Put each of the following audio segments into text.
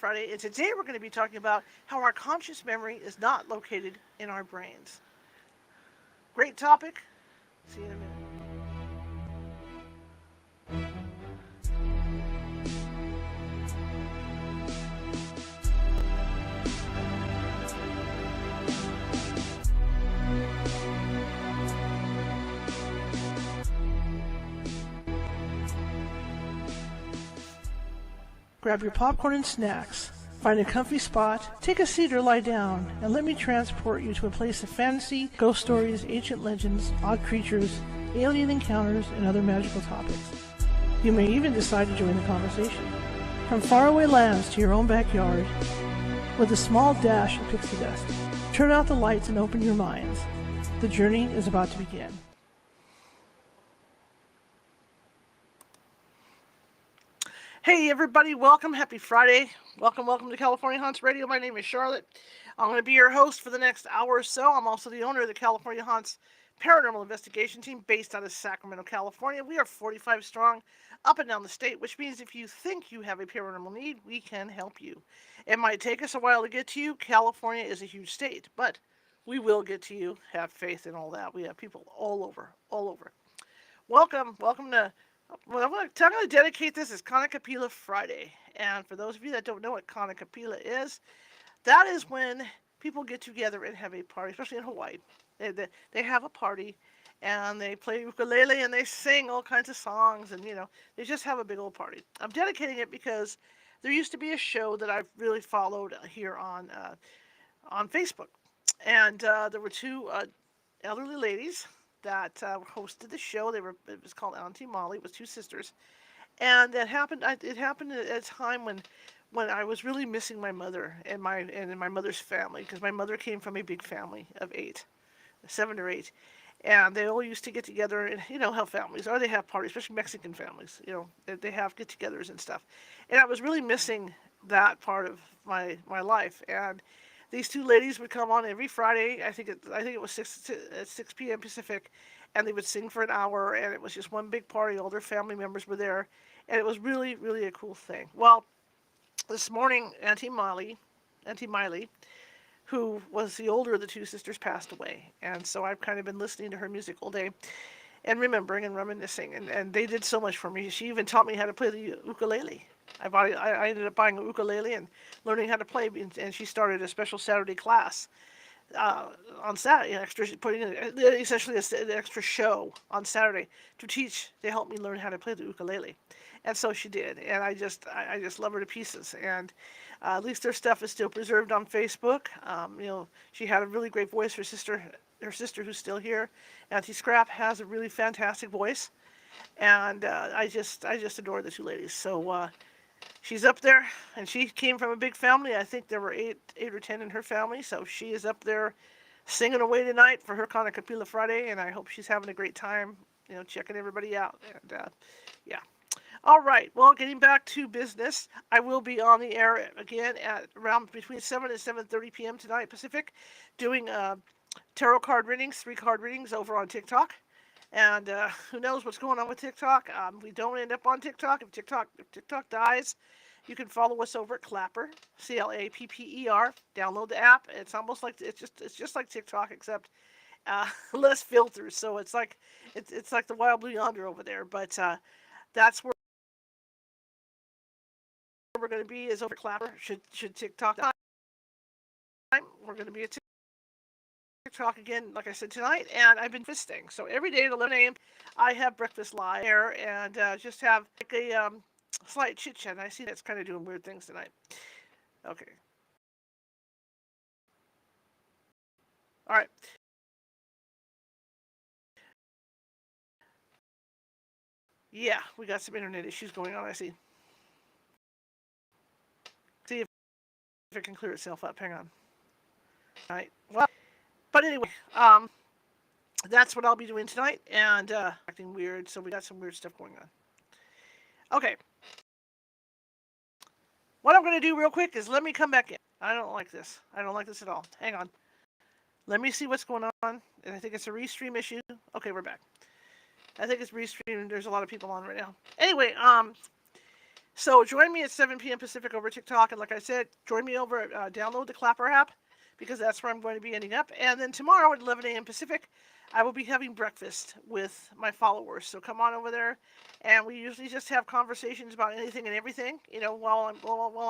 Friday, and today we're going to be talking about how our conscious memory is not located in our brains. Great topic. See you in a minute. Grab your popcorn and snacks. Find a comfy spot, take a seat or lie down, and let me transport you to a place of fantasy, ghost stories, ancient legends, odd creatures, alien encounters, and other magical topics. You may even decide to join the conversation. From faraway lands to your own backyard, with a small dash of pixie dust. Turn out the lights and open your minds. The journey is about to begin. Hey everybody, welcome. Happy Friday. Welcome to California Haunts Radio. My name is Charlotte. I'm going to be your host for the next hour or so. I'm also the owner of the California Haunts Paranormal Investigation Team based out of Sacramento, California. We are 45 strong up and down the state, which means if you think you have a paranormal need, we can help you. It might take us a while to get to you. California is a huge state, but we will get to you. Have faith in all that. We have people all over. Welcome to... Well, I'm going to dedicate this as Kanakapila Friday. And for those of you that don't know what Kanakapila is, that is when people get together and have a party, especially in Hawaii. They have a party, and they play ukulele, and they sing all kinds of songs, and, they just have a big old party. I'm dedicating it because there used to be a show that I've really followed here on Facebook. And there were two elderly ladies that hosted the show. It was called Auntie Molly. It was two sisters, and it happened at a time when I was really missing my mother and my mother's family, because my mother came from a big family of 7 or 8, and they all used to get together, and how families are. They have parties, especially Mexican families. They have get-togethers and stuff, and I was really missing that part of my life. And these two ladies would come on every Friday. I think it was 6 p.m. Pacific, and they would sing for an hour, and it was just one big party. All their family members were there, and it was really, really a cool thing. Well, this morning, Auntie Miley, who was the older of the two sisters, passed away, and so I've kind of been listening to her music all day and remembering and reminiscing, and they did so much for me. She even taught me how to play the ukulele. I ended up buying a ukulele and learning how to play, and she started a special Saturday class on Saturday, putting in essentially an extra show on Saturday to help me learn how to play the ukulele. And so she did, and I just love her to pieces. And at least their stuff is still preserved on Facebook. She had a really great voice. Her sister who's still here, Auntie Scrap, has a really fantastic voice, and I just adore the two ladies. So she's up there, and she came from a big family. I think there were 8 or 10 in her family, so she is up there singing away tonight for her Kanakapila Friday, and I hope she's having a great time, checking everybody out. And yeah. All right, well, getting back to business, I will be on the air again at around between 7 and 7:30 p.m. tonight Pacific, doing tarot card readings, 3-card readings over on TikTok. And who knows what's going on with TikTok? We don't end up on TikTok. If TikTok dies, you can follow us over at Clapper, CLAPPER. Download the app. It's almost like it's just like TikTok, except less filters. So it's like the Wild Blue Yonder over there. But that's where we're going to be, is over Clapper. Should TikTok die, we're going to be at TikTok again, like I said, tonight, and I've been visiting. So every day at 11 a.m. I have breakfast live there, and just have like a slight chit chat. I see that's kind of doing weird things tonight. Okay. All right. Yeah, we got some internet issues going on. I see. See if it can clear itself up. Hang on. All right. Well, but anyway, that's what I'll be doing tonight, and acting weird. So we got some weird stuff going on. Okay. What I'm going to do real quick is let me come back in. I don't like this. I don't like this at all. Hang on. Let me see what's going on. And I think it's a restream issue. Okay, we're back. I think it's restreamed. There's a lot of people on right now. Anyway, So join me at 7 p.m. Pacific over TikTok, and like I said, join me over at download the Clapper app because that's where I'm going to be ending up. And then tomorrow at 11 a.m. Pacific, I will be having breakfast with my followers. So come on over there, and we usually just have conversations about anything and everything. While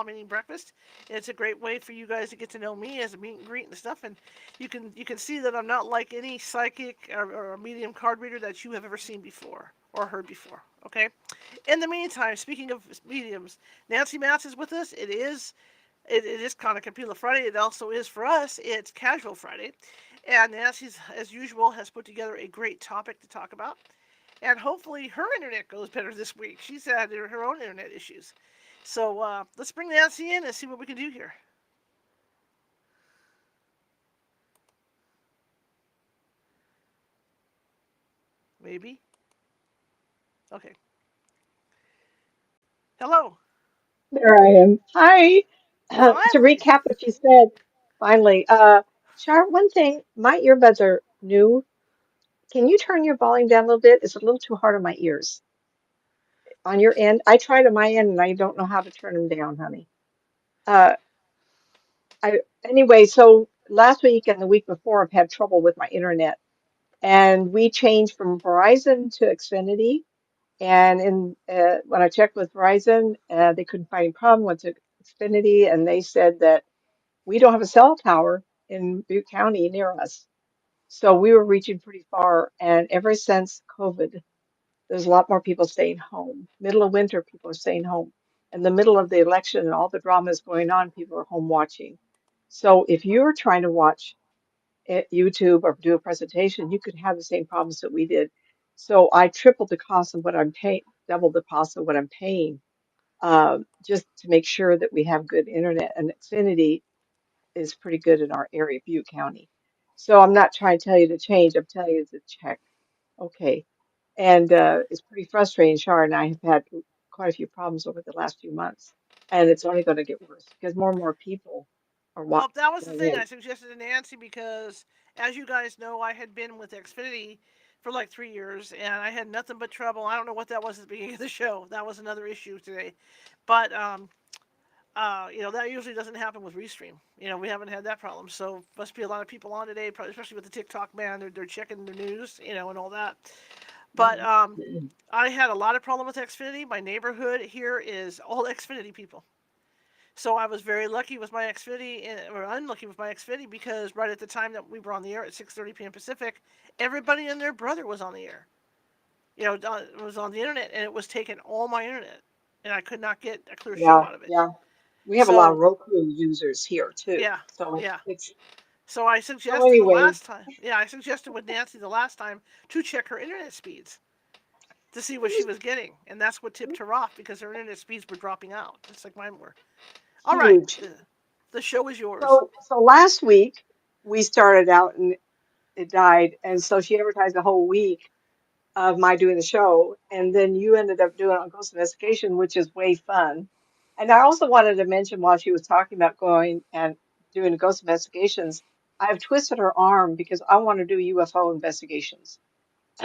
I'm eating breakfast, it's a great way for you guys to get to know me as a meet and greet and stuff. And you can see that I'm not like any psychic or medium card reader that you have ever seen before or heard before. Okay. In the meantime, speaking of mediums, Nancy Matz is with us. It is kind of Compila Friday. It also is for us. It's Casual Friday, and Nancy, as usual, has put together a great topic to talk about. And hopefully, her internet goes better this week. She's had her own internet issues. So let's bring Nancy in and see what we can do here. Maybe. Okay. Hello. There I am. Hi. To Finally. recap what you said, finally, Shar, one thing, my earbuds are new. Can you turn your volume down a little bit? It's a little too hard on my ears. On your end, I tried on my end and I don't know how to turn them down, honey. Uh, anyway, so last week and the week before, I've had trouble with my internet, and we changed from Verizon to Xfinity. And when I checked with Verizon, they couldn't find any problem with Xfinity, and they said that we don't have a cell tower in Butte County near us. So we were reaching pretty far. And ever since COVID, there's a lot more people staying home. Middle of winter, people are staying home. In the middle of the election and all the drama is going on, people are home watching. So if you're trying to watch YouTube or do a presentation, you could have the same problems that we did. So I tripled the cost of what I'm paying, doubled the cost of what I'm paying, just to make sure that we have good internet. And Xfinity is pretty good in our area, Butte County. So I'm not trying to tell you to change. I'm telling you to check. Okay. And it's pretty frustrating. Shar and I have had quite a few problems over the last few months, and it's only going to get worse because more and more people are Well, that was the going thing in. I suggested to Nancy because, as you guys know, I had been with Xfinity for like 3 years and I had nothing but trouble. I don't know what that was at the beginning of the show. That was another issue today. But, that usually doesn't happen with Restream. We haven't had that problem. So, must be a lot of people on today, probably, especially with the TikTok man. They're checking the news, and all that. But Mhm. I had a lot of problem with Xfinity. My neighborhood here is all Xfinity people. So I was very lucky with my Xfinity, or unlucky with my Xfinity, because right at the time that we were on the air at 6:30 p.m. Pacific, everybody and their brother was on the air. It was on the internet, and it was taking all my internet, and I could not get a clear show Yeah, out of it. yeah. We have a lot of So Roku users here too. yeah, So yeah. it's So I so suggested the anyway. last time, yeah, I suggested with Nancy the last time to check her internet speeds to see what she was getting, and that's what tipped her off because her internet speeds were dropping out, just like mine were. All right, Huge. the show is yours. So last week we started out and it died, and so she advertised a whole week of my doing the show, and then you ended up doing it on Ghost Investigation, which is way fun. And I also wanted to mention while she was talking about going and doing Ghost Investigations, I've twisted her arm because I want to do UFO investigations.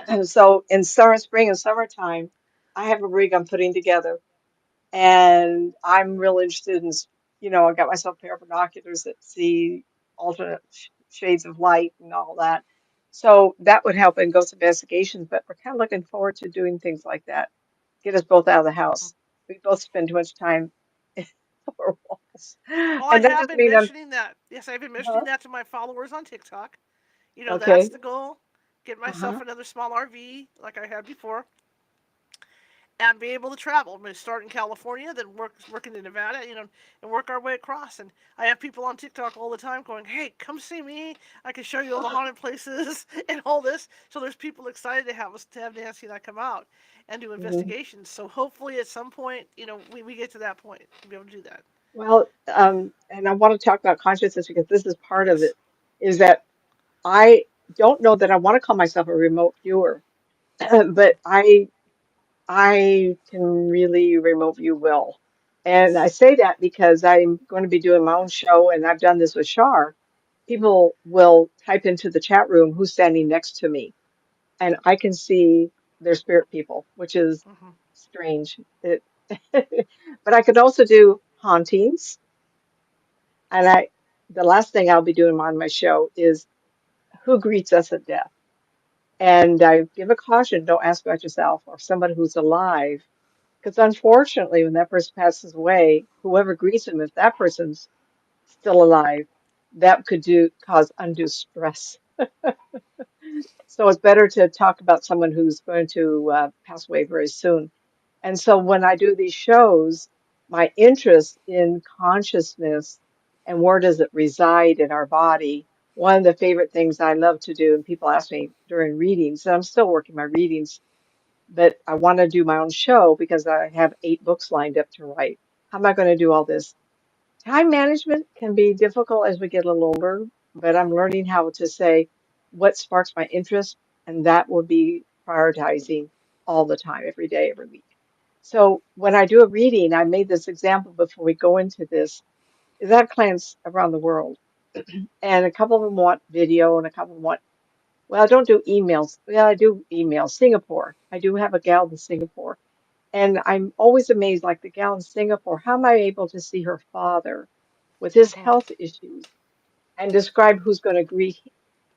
And so in summer, spring and summertime, I have a rig I'm putting together, and I'm real interested in, I got myself a pair of binoculars that see alternate shades of light and all that. So that would help in ghost investigations, but we're kind of looking forward to doing things like that. Get us both out of the house. We both spend too much time in four walls. Well, I And that have doesn't been mean I'm, mentioning that. Yes, I've been mentioning huh? that to my followers on TikTok. That's Okay. the goal. Get myself Uh-huh. another small RV like I had before, and be able to travel. I'm going to start in California, then work into Nevada, and work our way across. And I have people on TikTok all the time going, "Hey, come see me. I can show you all the haunted places and all this." So there's people excited to have Nancy and I come out and do Mhm. investigations. So hopefully at some point, we get to that point to be able to do that. Well, and I want to talk about consciousness because this is part of Yes. it, is that I don't know that I want to call myself a remote viewer, but I can really remote view well. And I Yes. say that because I'm going to be doing my own show, and I've done this with Shar. People will type into the chat room who's standing next to me, and I can see their spirit people, which is Hmm. strange. But I could also do hauntings, and the last thing I'll be doing on my show is who greets us at death. And I give a caution, don't ask about yourself or somebody who's alive, because unfortunately, when that person passes away, whoever greets them, if that person's still alive, that could do cause undue stress. So it's better to talk about someone who's going to pass away very soon. And so when I do these shows, my interest in consciousness and where does it reside in our body, one of the favorite things I love to do, and people ask me during readings, and I'm still working my readings, but I want to do my own show because I have 8 books lined up to write. How am I going to do all this? Time management can be difficult as we get a little older, but I'm learning how to say what sparks my interest, and that will be prioritizing all the time, every day, every week. So when I do a reading, I made this example before we go into this, is I have clients around the world, and a couple of them want video, and a couple of them want, well, I don't do emails. Yeah, I do emails. Singapore. I do have a gal in Singapore. And I'm always amazed, like the gal in Singapore, how am I able to see her father with his Mhm. health issues and describe who's going to grieve?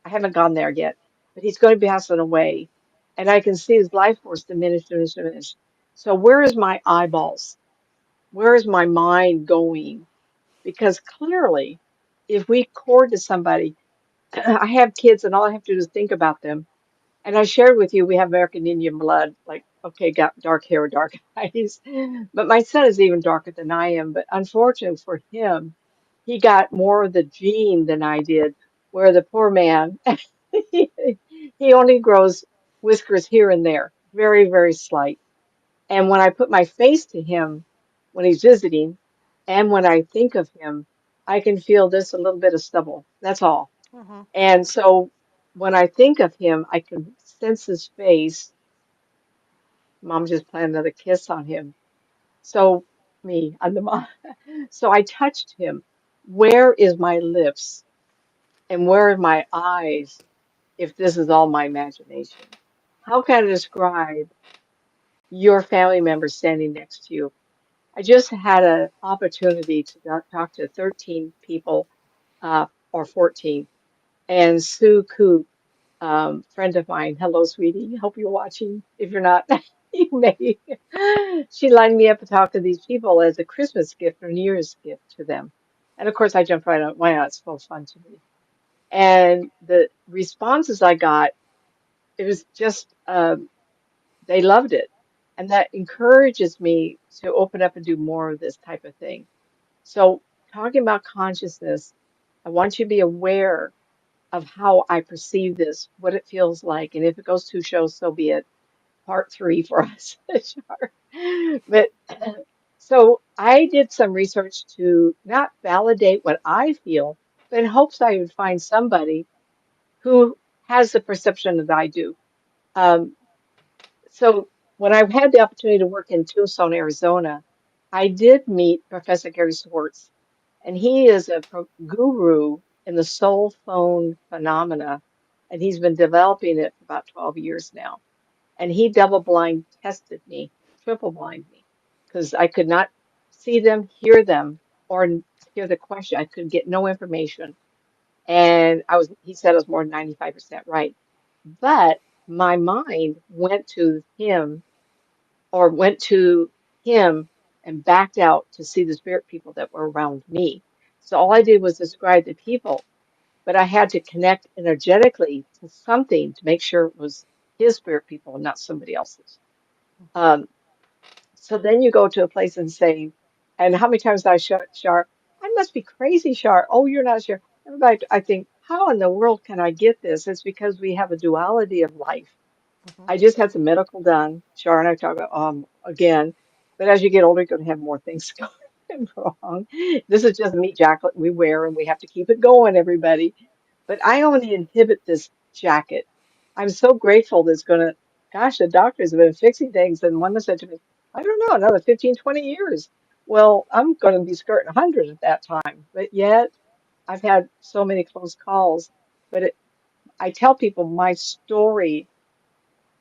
I haven't gone there yet, but he's going to be passing away. And I can see his life force diminish, diminish, diminish. So where is my eyeballs? Where is my mind going? Because clearly, if we cord to somebody, I have kids and all I have to do is think about them. And I shared with you, we have American Indian blood, like, okay, got dark hair, dark eyes. But my son is even darker than I am. But unfortunately for him, he got more of the gene than I did, where the poor man, he, he only grows whiskers here and there, very, very slight. And when I put my face to him when he's visiting, and when I think of him, I can feel just a little bit of stubble. That's all. Mhm. And so when I think of him, I can sense his face. Mom just planted another kiss on him. So me, I'm the mom. So I touched him. Where is my lips and where are my eyes if this is all my imagination? How can I describe your family member standing next to you? I just had an opportunity to talk to 13 people, or 14, and Sue Coop, friend of mine. Hello, sweetie. Hope you're watching. If you're not, you may. She lined me up to talk to these people as a Christmas gift or New Year's gift to them. And of course, I jumped right on. Why not? It's so fun to me. And the responses I got, it was just, they loved it. And that encourages me to open up and do more of this type of thing. So, talking about consciousness, I want you to be aware of how I perceive this, what it feels like. And if it goes 2 shows, so be it. Part 3 for us. Sure. But so I did some research to not validate what I feel, but in hopes I would find somebody who has the perception that I do. Um, so when I had the opportunity to work in Tucson, Arizona, I did meet Professor Gary Swartz, and he is a guru in the soul phone phenomena, and he's been developing it for about 12 years now. And he double blind tested me, triple blind me, because I could not see them, hear them, or hear the question. I could get no information. And he said I was more than 95% right. But my mind went to him, or went to him and backed out to see the spirit people that were around me. So all I did was describe the people, but I had to connect energetically to something to make sure it was his spirit people and not somebody else's. Um, so then you go to a place and say, and how many times I Shar, I must be crazy, Shar. Oh, you're not sure. Everybody, I think, how in the world can I get this? It's because we have a duality of life. Mhm. I just had some medical done. Shar and I talk about again, but as you get older, you're going to have more things going wrong. This is just a meat jacket we wear, and we have to keep it going, everybody. But I only inhibit this jacket. I'm so grateful that it's going to. Gosh, the doctors have been fixing things, and one said to me, "I don't know, another 15, 20 years." Well, I'm going to be skirting 100 at that time, but yet I've had so many close calls. But I tell people my story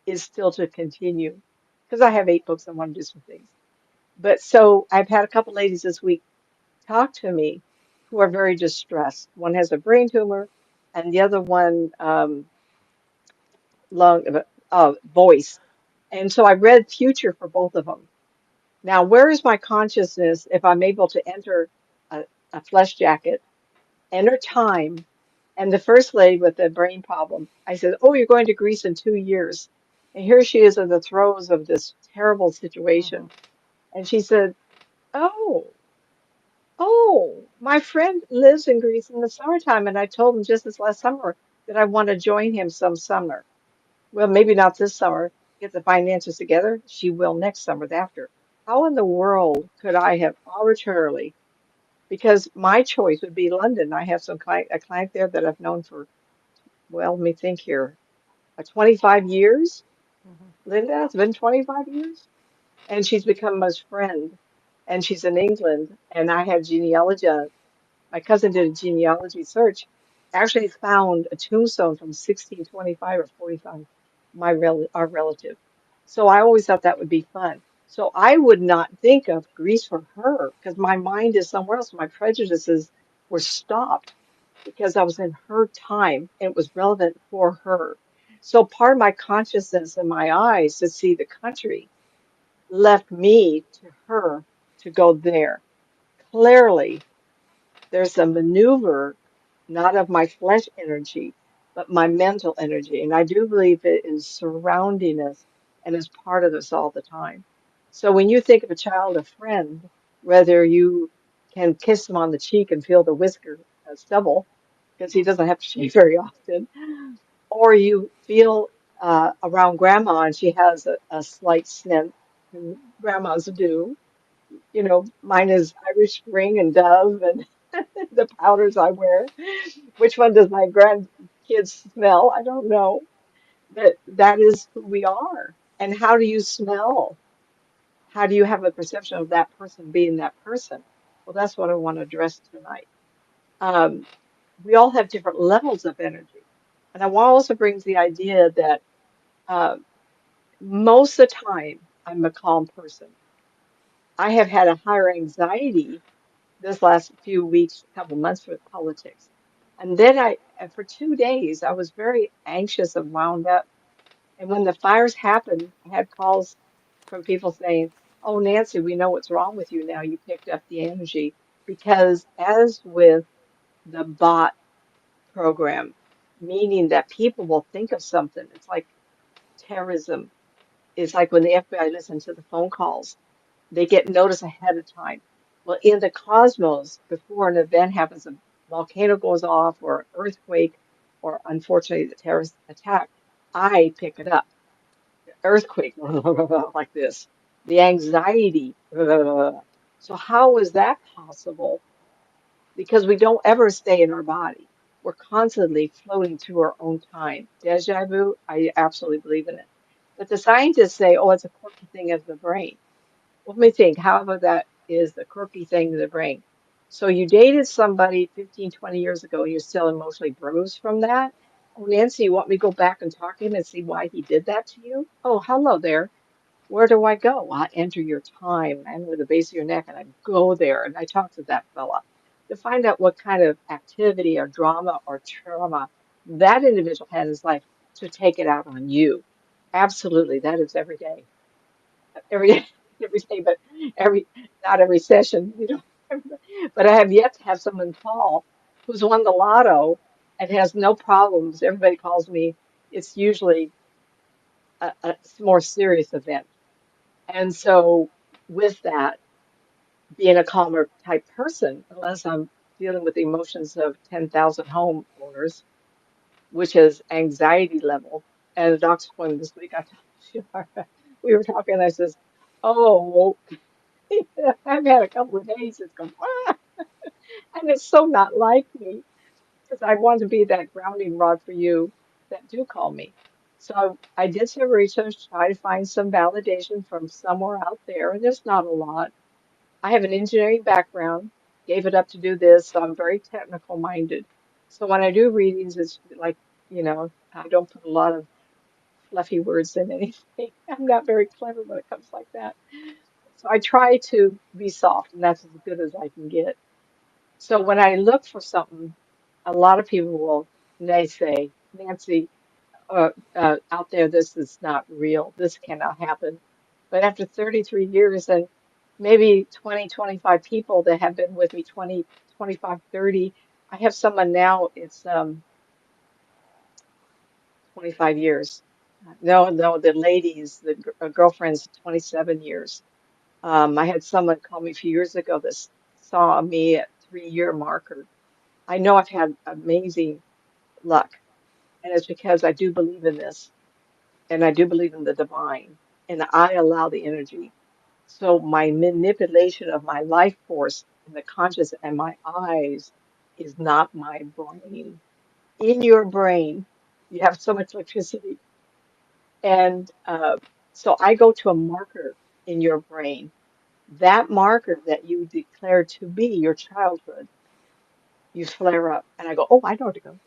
is still to continue because I have 8 books and want to do some things. But so I've had a couple ladies this week talk to me who are very distressed. One has a brain tumor, and the other one lung voice. And so I read future for both of them. Now, where is my consciousness if I'm able to enter a, a flesh jacket, enter time? And the first lady with the brain problem, I said, "Oh, you're going to Greece in 2 years." And here she is in the throes of this terrible Mm-hmm. situation. And she said, "Oh, oh, my friend lives in Greece in the summertime. And I told him just this last summer that I want to join him some summer. Well, maybe not this summer, get the finances together. She will next summer after. How in the world could I have arbitrarily, because my choice would be London. I have a client there that I've known for, well, let me think here, 25 years. Mm-hmm. Linda, it's been 25 years. And she's become my friend. And she's in England. And I have genealogy. My cousin did a genealogy search, actually found a tombstone from 1625 or 45, our relative. So I always thought that would be fun. So I would not think of Greece for her because my mind is somewhere else. My prejudices were stopped because I was in her time and it was relevant for her. So part of my consciousness and my eyes to see the country left me to her to go there. Clearly, there's a maneuver, not of my flesh energy, but my mental energy. And I do believe it is surrounding us and is part of us all the time. So when you think of a child, a friend, whether you can kiss him on the cheek and feel the whisker stubble, because he doesn't have to shave very often, or you feel around grandma and she has a slight scent, and grandmas do. You know, mine is Irish Spring and Dove and the powders I wear. Which one does my grandkids smell? I don't know. But that is who we are. And how do you smell? How do you have a perception of that person being that person? Well, that's what I want to address tonight. Um, we all have different levels of energy. And I want to also brings the idea that uh, most of the time I'm a calm person. I have had a higher anxiety this last few weeks, couple months with politics. And then for 2 days, I was very anxious and wound up. And when the fires happened, I had calls from people saying, "Oh, Nancy, we know what's wrong with you now. You picked up the energy." Because as with the bot program, meaning that people will think of something, it's like terrorism. It's like when the FBI listens to the phone calls, they get notice ahead of time. Well, in the cosmos, before an event happens, a volcano goes off or an earthquake, or unfortunately the terrorist attack, I pick it up. Earthquake, like this. The anxiety. So how is that possible? Because we don't ever stay in our body. We're constantly floating through our own time. Deja vu, I absolutely believe in it. But the scientists say, oh, it's a quirky thing of the brain. Let me think. However, that is the quirky thing in the brain. So you dated somebody 15, 20 years ago, and you're still emotionally bruised from that. Oh, Nancy, you want me to go back and talk to him and see why he did that to you? Oh, hello there. Where do I go? Well, I enter your time. I enter the base of your neck and I go there and I talk to that fella to find out what kind of activity or drama or trauma that individual had in his life to take it out on you. Absolutely. That is every day every day, every day, but every not every session, But I have yet to have someone call who's won the lotto and has no problems. Everybody calls me. It's usually a more serious event, and so with that, being a calmer type person, unless I'm dealing with the emotions of 10,000 homeowners, which is anxiety level. And the doctor's appointment this week, I told you, we were talking, and I says, "Oh, I've had a couple of days that's gone, and it's so not like me because I want to be that grounding rod for you that do call me. So I did some research, try to find some validation from somewhere out there, and there's not a lot. I have an engineering background, gave it up to do this, so I'm very technical minded. So when I do readings, it's like, I don't put a lot of fluffy words in anything. I'm not very clever when it comes like that. So I try to be soft, and that's as good as I can get. So when I look for something, a lot of people will, they say, Nancy, out there, this is not real. This cannot happen. But after 33 years and maybe 20, 25 people that have been with me 20, 25, 30, I have someone now, it's 25 years. No, no, the ladies, girlfriend's 27 years. I had someone call me a few years ago that saw me at 3 year marker. I know I've had amazing luck, and it's because I do believe in this, and I do believe in the divine, and I allow the energy. So my manipulation of my life force and the conscious and my eyes is not my brain. In your brain, you have so much electricity, and so I go to a marker in your brain. That marker that you declare to be your childhood, you flare up, and I go, oh, I know where to go.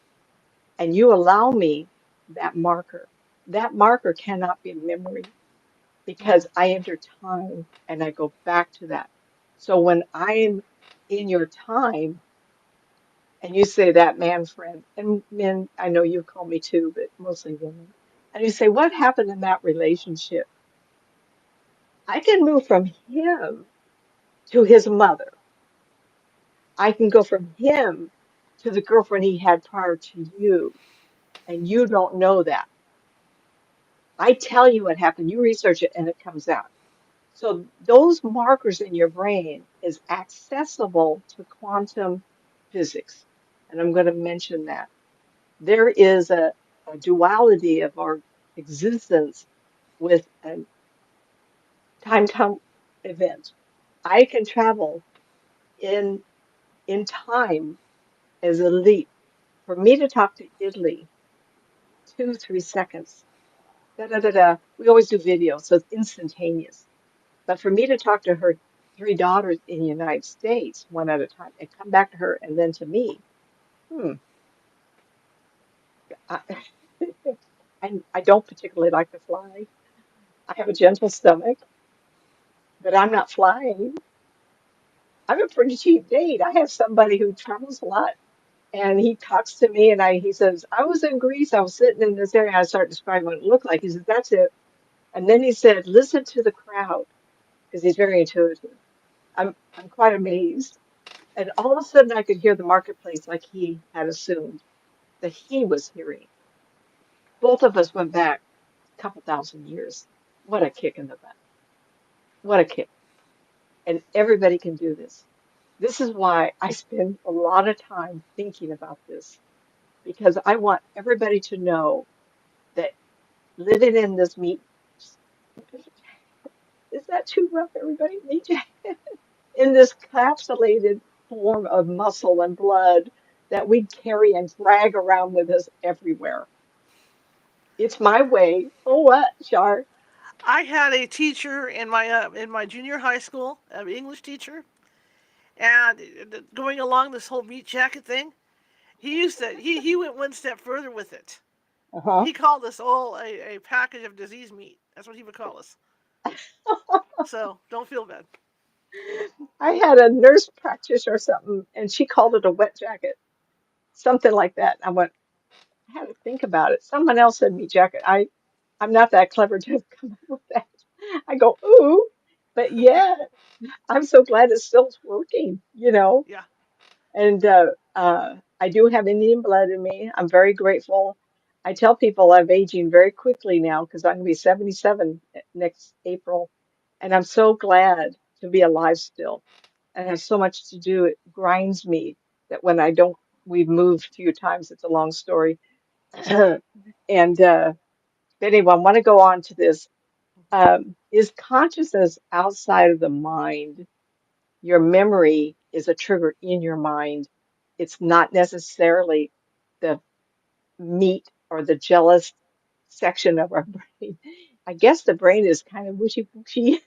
And you allow me that marker. That marker cannot be memory because I enter time and I go back to that. So when I'm in your time and you say that man friend, and men, I know you call me too, but mostly women, and you say, what happened in that relationship? I can move from him to his mother. I can go from him to the girlfriend he had prior to you, and you don't know that. I tell you what happened, you research it, and it comes out. So those markers in your brain is accessible to quantum physics. And I'm going to mention that. There is a duality of our existence with a time event. I can travel in time as a leap. For me to talk to Italy, 2, 3 seconds. Da da da da. We always do video, so it's instantaneous. But for me to talk to her three daughters in the United States, one at a time, and come back to her and then to me, hmm, I, I don't particularly like to fly. I have a gentle stomach, but I'm not flying. I'm a pretty cheap date. I have somebody who travels a lot, and he talks to me, and he says, I was in Greece. I was sitting in this area. I start describing what it looked like. He says, that's it. And then he said, listen to the crowd, because he's very intuitive. I'm quite amazed. And all of a sudden, I could hear the marketplace like he had assumed that he was hearing. Both of us went back a couple thousand years. What a kick in the butt. What a kick. And everybody can do this. This is why I spend a lot of time thinking about this because I want everybody to know that living in this meat, is that too rough, everybody? Meat in this capsulated form of muscle and blood that we carry and drag around with us everywhere. It's my way. Oh, what, Char? I had a teacher in my junior high school, an English teacher, and going along this whole meat jacket thing, he went one step further with it. Uh-huh. He called us all a package of disease meat. That's what he would call us. So don't feel bad. I had a nurse practitioner or something, and she called it a wet jacket, something like that. I went, I had to think about it. Someone else said meat jacket. I'm not that clever to have come up with that. I go, ooh, but yeah, I'm so glad it's still working, you know. Yeah. And I do have Indian blood in me. I'm very grateful. I tell people I'm aging very quickly now because I'm going to be 77 next April. And I'm so glad to be alive still. And have so much to do. It grinds me that when I don't, we've moved a few times. It's a long story. And but anyway, I want to go on to this. Is consciousness outside of the mind? Your memory is a trigger in your mind. It's not necessarily the meat or the jealous section of our brain. I guess the brain is kind of wishy-washy,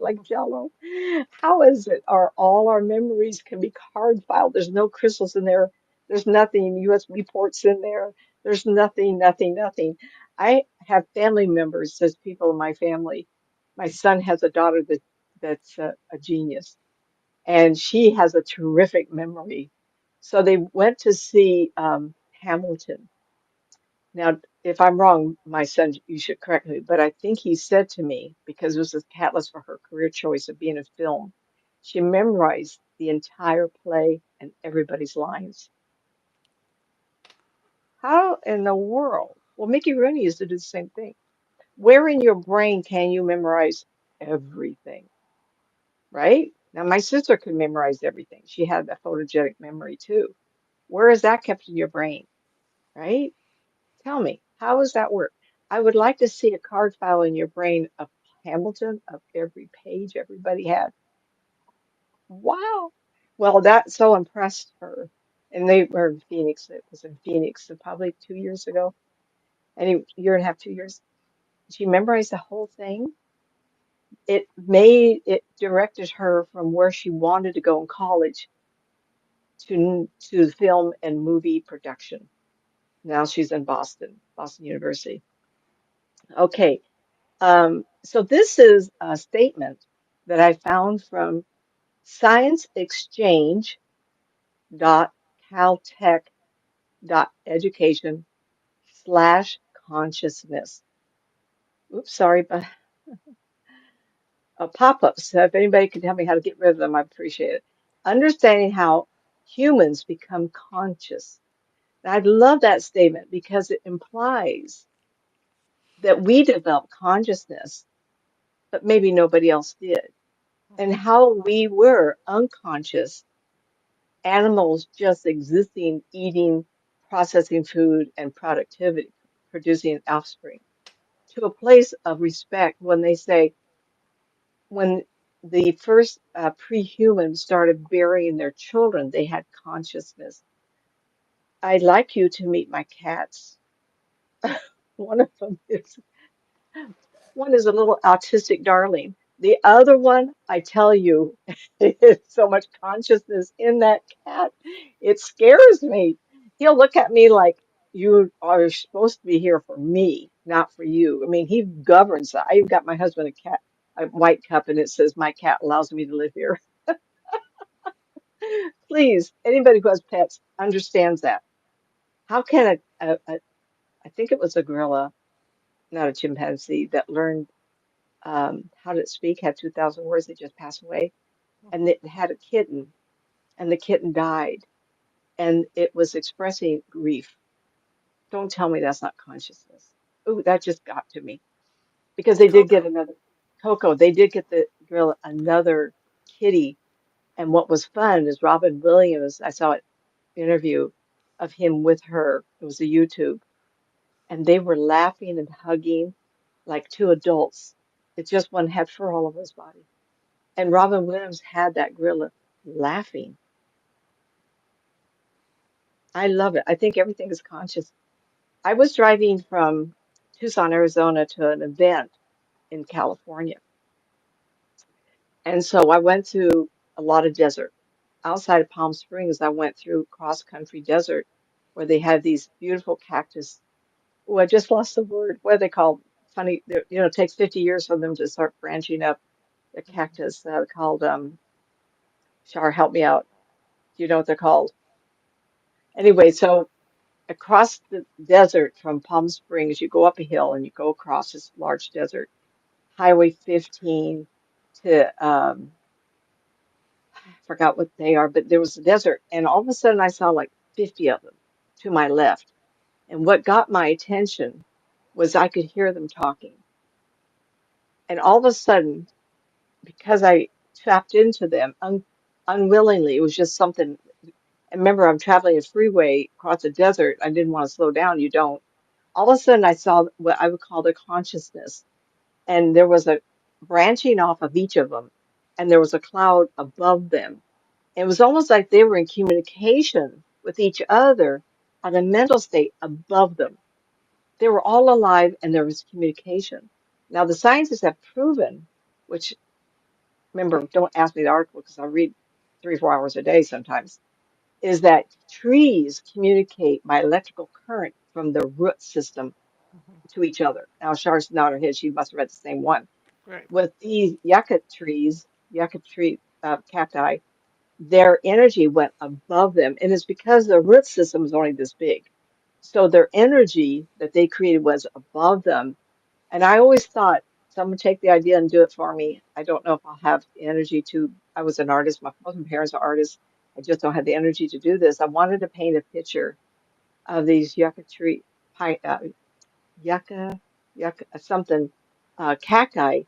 like Jello. How is it? Are all our memories can be card filed? There's no crystals in there. There's nothing USB ports in there. There's nothing, nothing, nothing. I have family members, says people in my family. My son has a daughter that's that's a genius, and she has a terrific memory. So they went to see Hamilton. Now, if I'm wrong, my son, you should correct me, but I think he said to me, because it was a catalyst for her career choice of being in film, she memorized the entire play and everybody's lines. How in the world? Well, Mickey Rooney used to do the same thing. Where in your brain can you memorize everything, right? Now, my sister could memorize everything. She had a photogenic memory too. Where is that kept in your brain, right? Tell me, how does that work? I would like to see a card file in your brain of Hamilton, of every page everybody had. Wow. Well, that so impressed her. And they were in Phoenix. It was in Phoenix, so probably 2 years ago. Any year and a half, 2 years. She memorized the whole thing. It directed her from where she wanted to go in college to film and movie production. Now she's in Boston, Boston University. Okay. So this is a statement that I found from scienceexchange.caltech.education/consciousness. Oops, sorry, but pop-ups. So if anybody can tell me how to get rid of them, I appreciate it. Understanding how humans become conscious. And I love that statement because it implies that we develop consciousness, but maybe nobody else did. And Mhm. how we were unconscious animals just existing, eating, processing food, and productivity, producing offspring, to a place of respect when they say, when the first pre-humans started burying their children, they had consciousness. I'd like you to meet my cats. One of them is One is a little autistic darling. The other one, I tell you, is so much consciousness in that cat. It scares me. He'll look at me like, you are supposed to be here for me, not for you. I mean, he governs. I've got my husband a cat, a white cup, and it says, my cat allows me to live here. Please, anybody who has pets understands that. How can I think it was a gorilla, not a chimpanzee, that learned how did it speak, had 2,000 words, they just passed away. And Mhm. it had a kitten, and the kitten died, and it was expressing grief. Don't tell me that's not consciousness. Ooh, that just got to me. Because they did get Coco. another, Coco, they did get the gorilla another kitty. And what was fun is Robin Williams, I saw an interview of him with her. It was a YouTube, and they were laughing and hugging like two adults. It's just one had fur all over his body. And Robin Williams had that gorilla laughing. I love it. I think everything is conscious. I was driving from Tucson, Arizona to an event in California. And so I went through a lot of desert. Outside of Palm Springs, I went through cross country desert where they have these beautiful cactus. Oh, I just lost the word. What are they called? Funny, it takes 50 years for them to start branching up. The Mhm. cactus called, Shar, help me out. Do you know what they're called? Nope. Anyway, so across the desert from Palm Springs, you go up a hill and you go across this large desert, Highway 15 to, I forgot what they are, but there was a desert. And all of a sudden, I saw like 50 of them to my left. And what got my attention was I could hear them talking. And all of a sudden, because I tapped into them unwillingly, it was just something. And remember, I'm traveling a freeway across a desert. I didn't want to slow down. You don't. All of a sudden I saw what I would call the consciousness, and there was a branching off of each of them, and there was a cloud above them. It was almost like they were in communication with each other on a mental state above them. They were all alive and there was communication. Now, the scientists have proven, which remember, don't ask me the article because I read 3, 4 hours a day sometimes, is that trees communicate by electrical current from the root system Mhm. to each other. Now, Char's nodding her head. She must have read the same one. Right. with these yucca tree cacti, their energy went above them. And it's because their root system is only this big. So their energy that they created was above them. And I always thought someone take the idea and do it for me. I don't know if I'll have the energy to. I was an artist. Both my parents are artists. I just don't have the energy to do this. I wanted to paint a picture of these yucca tree, yucca, yucca, something, cacti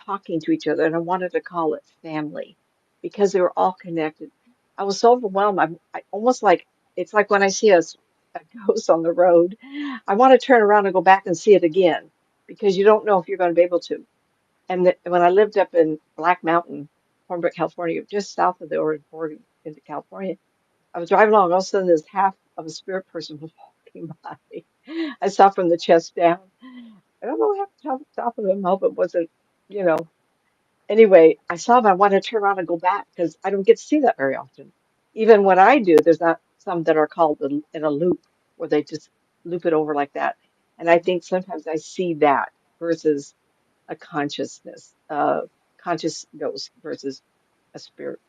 talking to each other, and I wanted to call it family because they were all connected. I was so overwhelmed. I almost like it's like when I see a ghost on the road, I want to turn around and go back and see it again because you don't know if you're going to be able to. And when I lived up in Black Mountain, Hornbeck, California, just south of the Oregon into California, I was driving along. All of a sudden, this half of a spirit person was walking by. I saw from the chest down. I don't know what happened to the top of him. I hope it wasn't, you know, anyway, I saw them. I want to turn around and go back because I don't get to see that very often. Even when I do, there's not some that are called in a loop where they just loop it over like that. And I Hmm. think sometimes I see that versus a conscious ghost versus a spirit.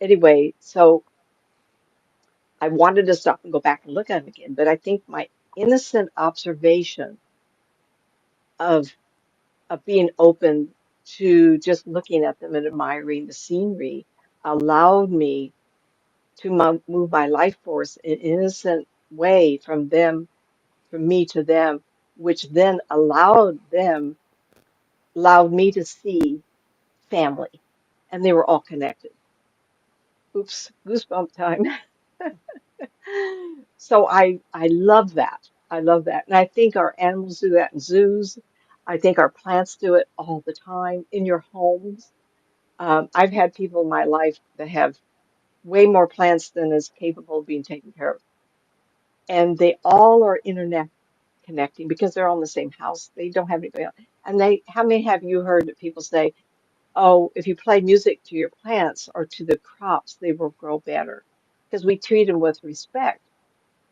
Anyway, so I wanted to stop and go back and look at them again, but I think my innocent observation of being open to just looking at them and admiring the scenery allowed me to move my life force in an innocent way from them, from me to them, which then allowed me to see family, and they were all connected. Oops, goosebump time. So I love that. I love that. And I think our animals do that in zoos. I think our plants do it all the time in your homes. I've had people in my life that have way more plants than is capable of being taken care of. And they all are internet connecting because they're all in the same house. They don't have anybody else. And how many have you heard that people say, oh, if you play music to your plants or to the crops, they will grow better because we treat them with respect.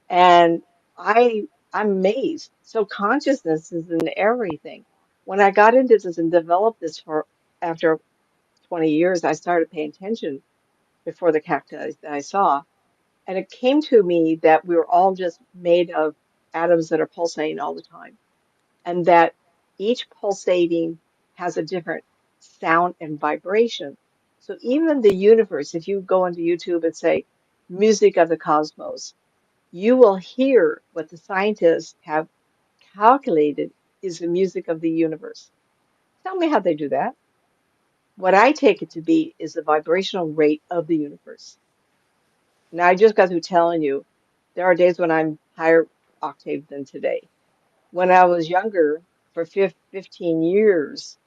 And I'm amazed. So consciousness is in everything. When I got into this and developed this for after 20 years, I started paying attention before the cacti that I saw. And it came to me that we were all just made of atoms that are pulsating all the time, and that each pulsating has a different sound and vibration. So even the universe, if you go into YouTube and say music of the cosmos, you will hear what the scientists have calculated is the music of the universe. Tell me how they do that. What I take it to be is the vibrational rate of the universe. Now, I just got through telling you there are days when I'm higher octave than today. When I was younger, for 15 years,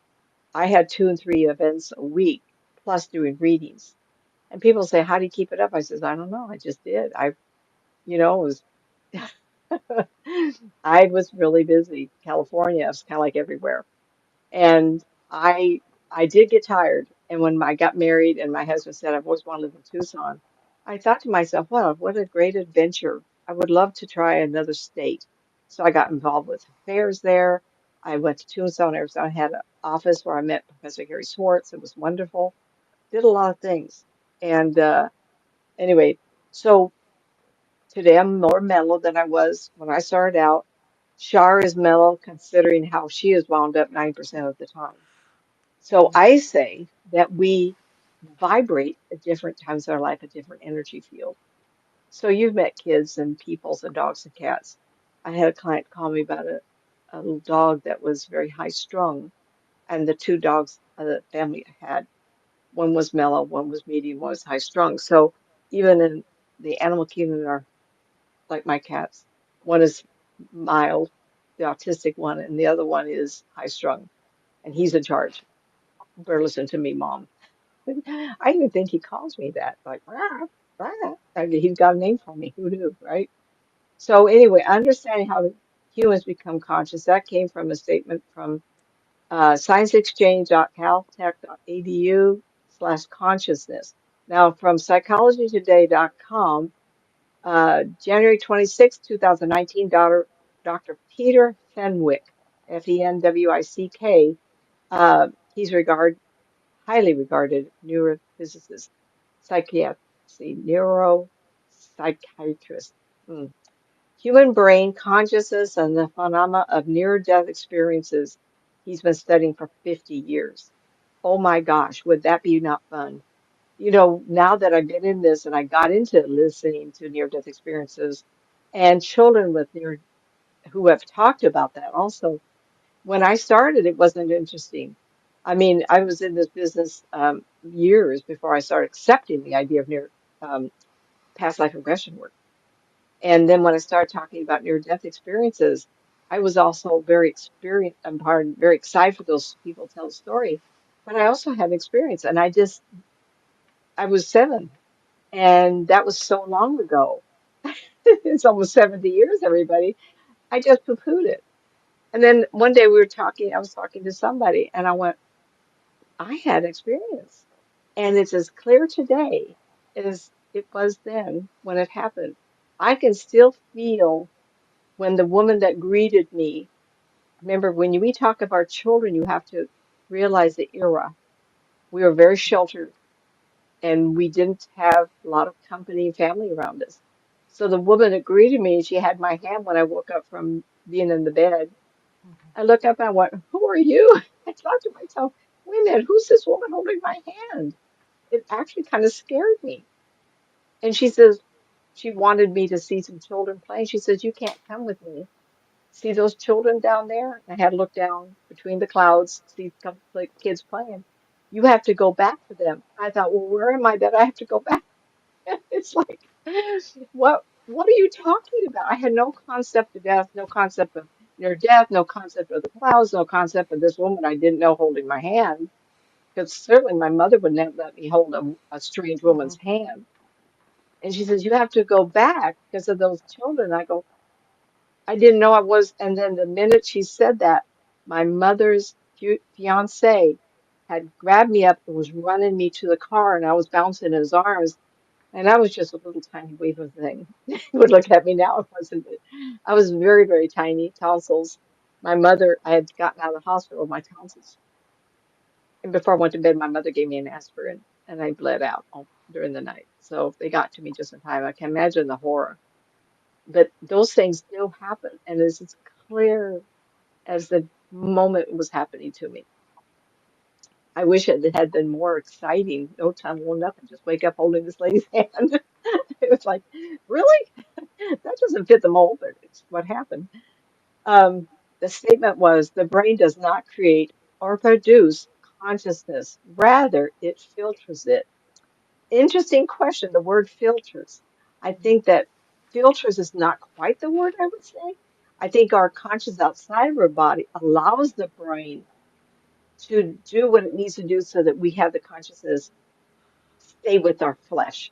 I had 2 and 3 events a week, plus doing readings. And people say, how do you keep it up? I says, I don't know. I just did. It was, I was really busy. California, it's kind of like everywhere. And I did get tired. And when I got married and my husband said, I've always wanted to live in Tucson, I thought to myself, wow, what a great adventure. I would love to try another state. So I got involved with affairs there. I went to Tucson, Arizona. I had an office where I met Professor Gary Swartz. It was wonderful. Did a lot of things. And anyway, so today I'm more mellow than I was when I started out. Shar is mellow considering how she is wound up 90% of the time. So Hmm. I say that we vibrate at different times in our life, a different energy field. So you've met kids and peoples and dogs and cats. I had a client call me about a little dog that was very high strung, and the 2 dogs the family had, one was mellow, one was medium, one was high strung. So even in the animal kingdom, are like my cats, one is mild, the autistic one, and the other one is high strung, and he's in charge. Better listen to me, Mom. I even think he calls me that, like, rah, rah. I mean, he's got a name for me. Who knew, right? So anyway, understanding how humans become conscious, that came from a statement from scienceexchange.caltech.edu/consciousness. Now, from psychologytoday.com, January 26, 2019, Dr. Peter Fenwick, Fenwick, He's highly regarded neurophysicist, neuropsychiatrist. Hmm. Human brain consciousness and the phenomena of near-death experiences he's been studying for 50 years. Oh my gosh, would that be not fun? Now that I've been in this and I got into listening to near-death experiences and children with near who have talked about that also, when I started, it wasn't interesting. I mean, I was in this business years before I started accepting the idea of near past life regression work. And then when I started talking about near-death experiences, I was also very excited for those people to tell the story. But I also have experience, and I was 7, and that was so long ago. It's almost 70 years, everybody. I just poo-pooed it. And then one day I was talking to somebody, and I went, I had experience. And it's as clear today as it was then when it happened. I can still feel when the woman that greeted me, remember, when we talk of our children, you have to realize the era. We were very sheltered and we didn't have a lot of company and family around us. So the woman that greeted me, she had my hand when I woke up from being in the bed. I looked up and I went, who are you? I thought to myself, wait a minute, who's this woman holding my hand? It actually kind of scared me. And she says, she wanted me to see some children playing. She says, you can't come with me. See those children down there? I had to look down between the clouds, see a couple like kids playing. You have to go back for them. I thought, well, where am I that I have to go back? It's like, what are you talking about? I had no concept of death, no concept of near death, no concept of the clouds, no concept of this woman I didn't know holding my hand. Because certainly my mother would never let me hold a strange woman's hand. And she says, you have to go back because of those children. I go, I didn't know I was. And then the minute she said that, my mother's fiance had grabbed me up and was running me to the car, and I was bouncing in his arms. And I was just a little tiny weaver thing. You would look at me now, I wasn't. But I was very, very tiny, tonsils. I had gotten out of the hospital with my tonsils. And before I went to bed, my mother gave me an aspirin, and I bled out during the night. So they got to me just in time. I can imagine the horror. But those things still happen, and it's as clear as the moment was happening to me. I wish it had been more exciting. No tunnel, nothing. Just wake up holding this lady's hand. It was like, really? That doesn't fit the mold, but it's what happened. Um, the statement was the brain does not create or produce consciousness. Rather, it filters it. Interesting question, the word filters. I think that filters is not quite the word I would say. I think our conscious outside of our body allows the brain to do what it needs to do so that we have the consciousness stay with our flesh.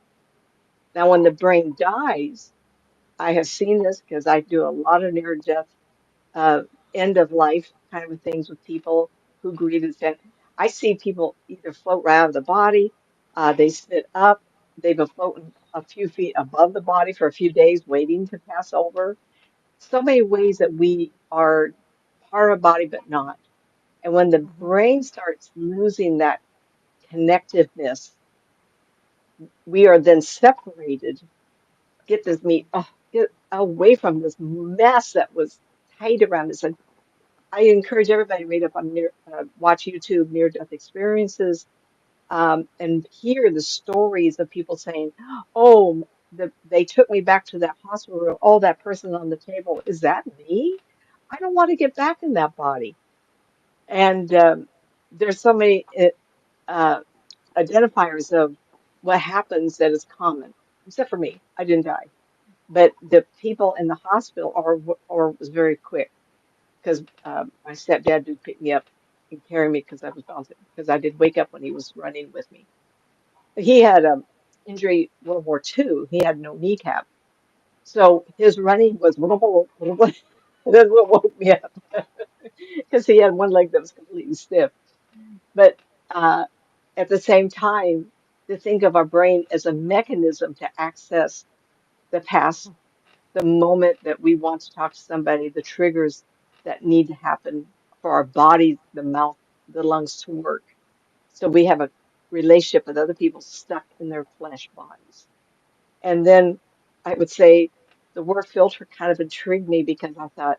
Now, when the brain dies, I have seen this because I do a lot of near death, uh, end of life kind of things with people who grieve and say, I see people either float right out of the body, they sit up, they've been floating a few feet above the body for a few days, waiting to pass over. So many ways that we are part of body but not. And when the brain starts losing that connectiveness, we are then separated. Get this meat, get away from this mess that was tight around us. And I encourage everybody to read up on watch YouTube near death experiences, and hear the stories of people saying, "Oh, they took me back to that hospital room. Oh, that person on the table, is that me? I don't want to get back in that body." And there's so many uh, identifiers of what happens that is common, except for me. I didn't die, but the people in the hospital or was very quick because my stepdad did pick me up and carry me because I was bouncing because I did wake up when he was running with me. He had injury World War II. He had no kneecap, so his running was that's what woke me up because he had one leg that was completely stiff. But uh, at the same time, to think of our brain as a mechanism to access the past, the moment that we want to talk to somebody, the triggers that need to happen for our body, the mouth. the lungs to work. So we have a relationship with other people stuck in their flesh bodies. And then I would say the word filter kind of intrigued me because I thought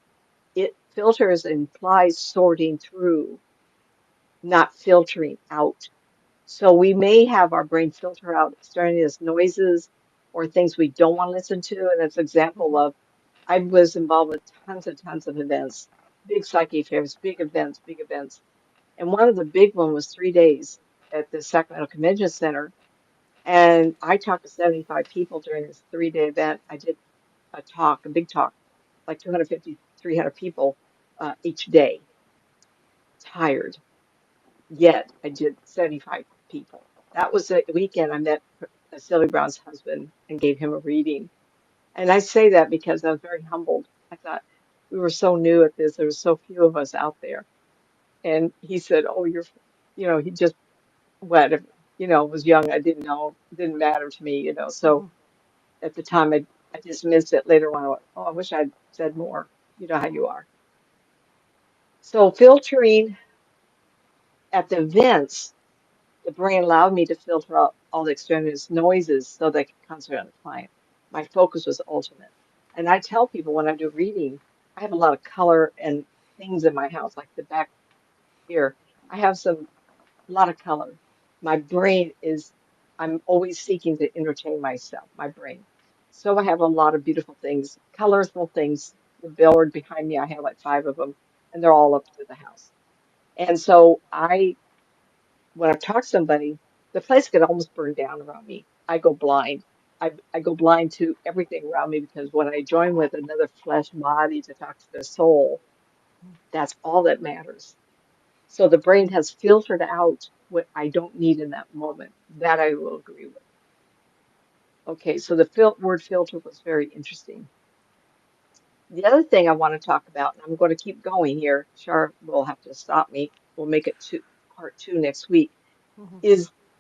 it filters implies sorting through, not filtering out. So we may have our brain filter out extraneous noises or things we don't want to listen to. And it's an example Mhm. of I was involved with tons and tons of events, big psyche fairs, big events, big events. And one of the big one was 3 days at the Sacramento Convention Center. And I talked to 75 people during this 3 day event. I did a talk, a big talk, like 250, 300 people each day. Tired, yet I did 75 people. That was a weekend I met Sylvia Brown's husband and gave him a reading. And I say that because I was very humbled. I thought we were so new at this. There were so few of us out there. And he said, "Oh, he just whatever, was young. I didn't know, didn't matter to me. So Mhm. at the time, I dismissed it. Later on, I went, oh, I wish I'd said more. You know how you are. So filtering at the events, the brain allowed me to filter out all the extraneous noises so they could concentrate on the client. My focus was ultimate. And I tell people when I do reading, I have a lot of color and things in my house, like the back here. I have a lot of color. My brain is, I'm always seeking to entertain myself, my brain. So I have a lot of beautiful things, colorful things. The billboard behind me, I have like five of them, and they're all up to the house. And so when I talk to somebody, the place could almost burn down around me. I go blind. I go blind to everything around me because when I join with another flesh body to talk to their soul, that's all that matters. So the brain has filtered out what I don't need in that moment. That I will agree with. Okay, so the word filter was very interesting. The other thing I want to talk about, and I'm going to keep going here, Char will have to stop me. We'll make it to part two next week, Mhm.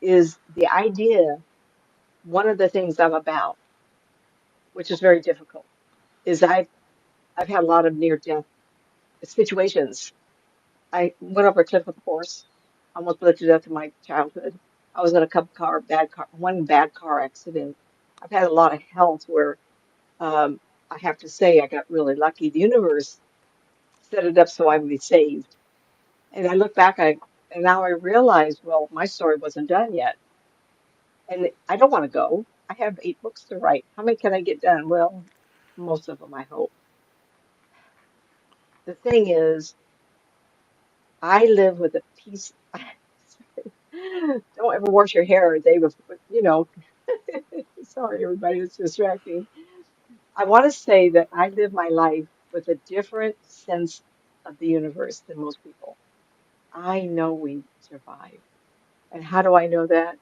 is the idea, one of the things I'm about, which is very difficult, is I've had a lot of near death situations. I went over a cliff, of course, almost bled to death in my childhood. I was in a one bad car accident. I've had a lot of health where I have to say I got really lucky. The universe set it up so I would be saved. And I look back, and now I realize, well, my story wasn't done yet. And I don't want to go. I have 8 books to write. How many can I get done? Well, most of them, I hope. The thing is, I live with a peace. Don't ever wash your hair a day before, Sorry, everybody, it's distracting. I want to say that I live my life with a different sense of the universe than most people. I know we survive. And how do I know that?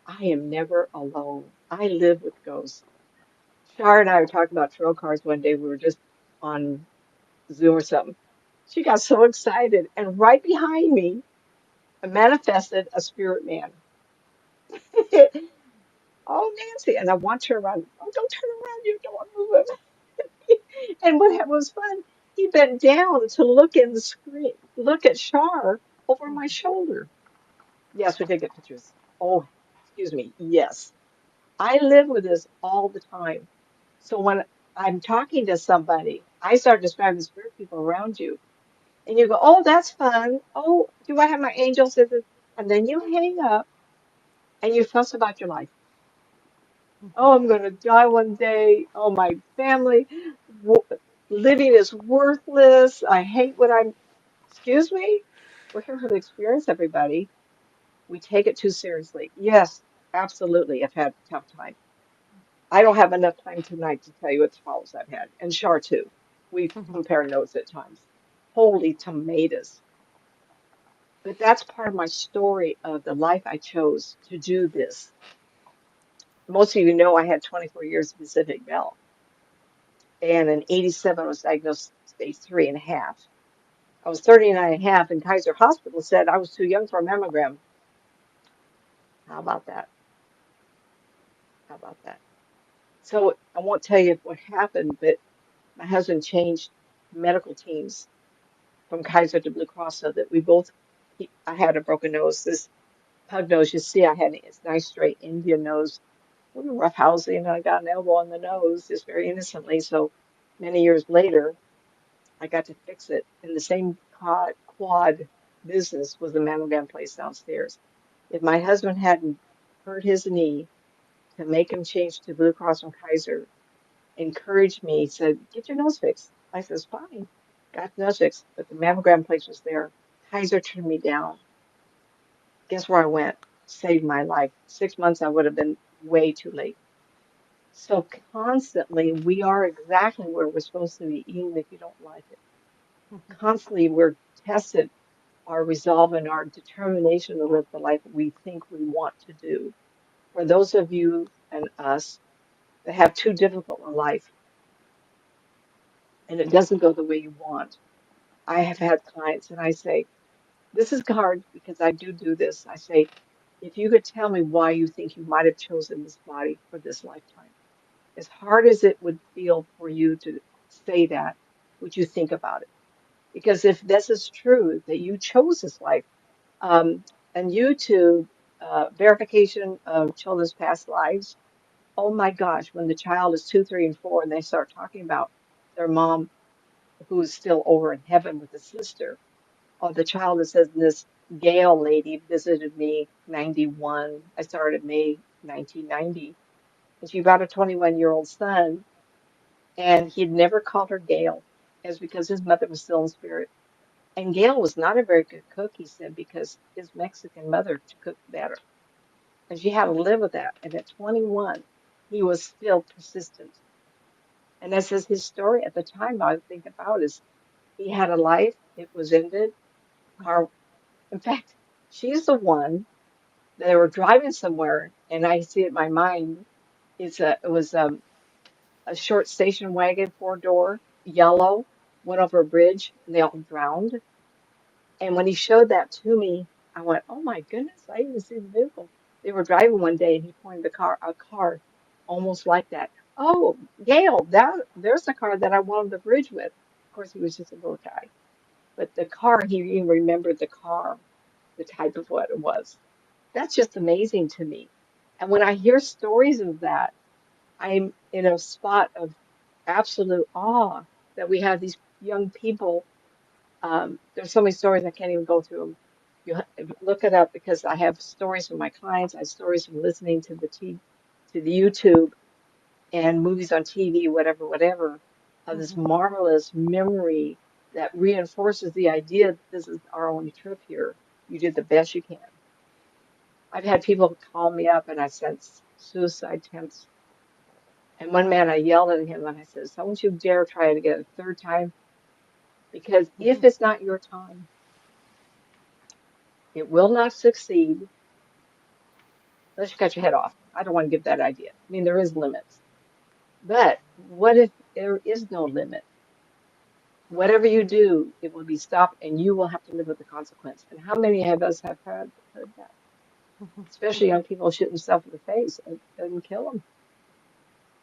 I am never alone. I live with ghosts. Shar and I were talking about tarot cards one day. We were just on Zoom or something. She got so excited. And right behind me, I manifested a spirit man. Oh, Nancy. And I want her around. Oh, don't turn around. You don't want to move him. And what was fun, he bent down to look in the screen, look at Shar over my shoulder. Yes, we did get pictures. Oh, excuse me. Yes. I live with this all the time. So when I'm talking to somebody, I start describing the spirit people around you. And you go, oh, that's fun. Oh, do I have my angels? And then you hang up and you fuss about your life. Oh, I'm going to die one day. Oh, my family. w- Living is worthless. I hate what I'm. Excuse me? We're here for the experience, everybody. We take it too seriously. Yes, absolutely. I've had a tough time. I don't have enough time tonight to tell you what troubles I've had. And Char, too. We Mhm. compare notes at times. Holy tomatoes. But that's part of my story of the life I chose to do this. Most of you know I had 24 years of Pacific Bell. And in 87, I was diagnosed stage 3.5. I was 39 and a half, and Kaiser Hospital said I was too young for a mammogram. How about that? How about that? So I won't tell you what happened, but my husband changed medical teams from Kaiser to Blue Cross so that we both I had a broken nose. This pug nose, you see, I had this nice straight Indian nose, a little rough housing, and I got an elbow on the nose just very innocently. So many years later, I got to fix it. And the same quad business was the mammogram place downstairs. If my husband hadn't hurt his knee to make him change to Blue Cross and Kaiser, encouraged me, said, "Get your nose fixed." I says, "Fine." Got the nose fixed, but the mammogram place was there. Kaiser turned me down. Guess where I went? Saved my life. 6 months, I would have been way too late. So constantly, we are exactly where we're supposed to be, even if you don't like it. Constantly, we're tested our resolve and our determination to live the life we think we want to do. For those of you and us that have too difficult a life and it doesn't go the way you want, I have had clients and I say, this is hard because I do this. I say, if you could tell me why you think you might have chosen this body for this lifetime, as hard as it would feel for you to say that, would you think about it? Because if this is true, that you chose this life, um, and YouTube verification of children's past lives, oh my gosh, when the child is 2, 3, and 4, and they start talking about their mom who is still over in heaven with a sister, or the child that says this Gail lady visited me 91. I started May 1990, and she brought a 21-year-old son, and he'd never called her Gail. It was because his mother was still in spirit. And Gail was not a very good cook, he said, because his Mexican mother cooked better. And she had to live with that. And at 21, he was still persistent. And that says his story at the time I think about is he had a life, it was ended. Car, in fact, she's the one that they were driving somewhere, and I see it in my mind. It was a short station wagon, 4-door, yellow, went over a bridge, and they all drowned. And when he showed that to me, I went, "Oh my goodness, I even see the vehicle." They were driving one day, and he pointed a car, almost like that. "Oh, Gail, there's the car that I went on the bridge with." Of course, he was just a little guy, but the car, he even remembered the car, the type of what it was. That's just amazing to me. And when I hear stories of that, I'm in a spot of absolute awe that we have these young people. There's so many stories I can't even go through them. Look it up because I have stories from my clients. I have stories from listening to to the YouTube and movies on TV, whatever, of this marvelous memory that reinforces the idea that this is our only trip here. You did the best you can. I've had people call me up and I sent suicide attempts. And one man, I yelled at him and I said, "Don't you dare try it again a third time, because if it's not your time, it will not succeed unless you cut your head off." I don't want to give that idea. I mean, there is limits. But what if there is no limit? Whatever you do, it will be stopped and you will have to live with the consequence. And how many of us have heard that? Especially young people shoot themselves in the face and kill them.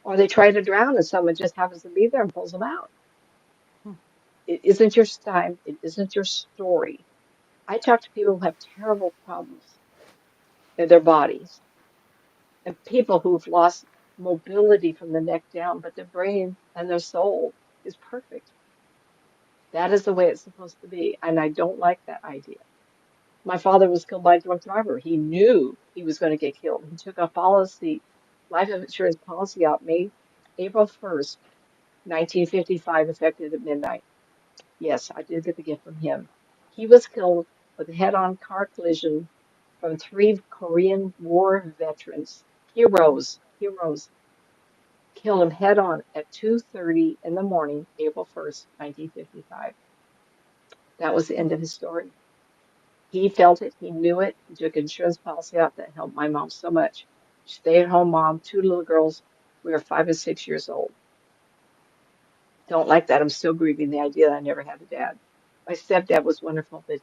Or they try to drown and someone just happens to be there and pulls them out. It isn't your time. It isn't your story. I talk to people who have terrible problems in their bodies and people who've lost mobility from the neck down, but their brain and their soul is perfect. That is the way it's supposed to be. And I don't like that idea. My father was killed by a drunk driver. He knew he was going to get killed. He took a life insurance policy out April 1st, 1955, effective at midnight. Yes, I did get the gift from him. He was killed with a head-on car collision from 3 Korean War veterans, heroes, killed him head-on at 2:30 in the morning, April 1st, 1955. That was the end of his story. He felt it, he knew it. He took an insurance policy out that helped my mom so much. Stay-at-home mom, 2 little girls. We were 5 and 6 years old. Don't like that. I'm still grieving the idea that I never had a dad. My stepdad was wonderful, but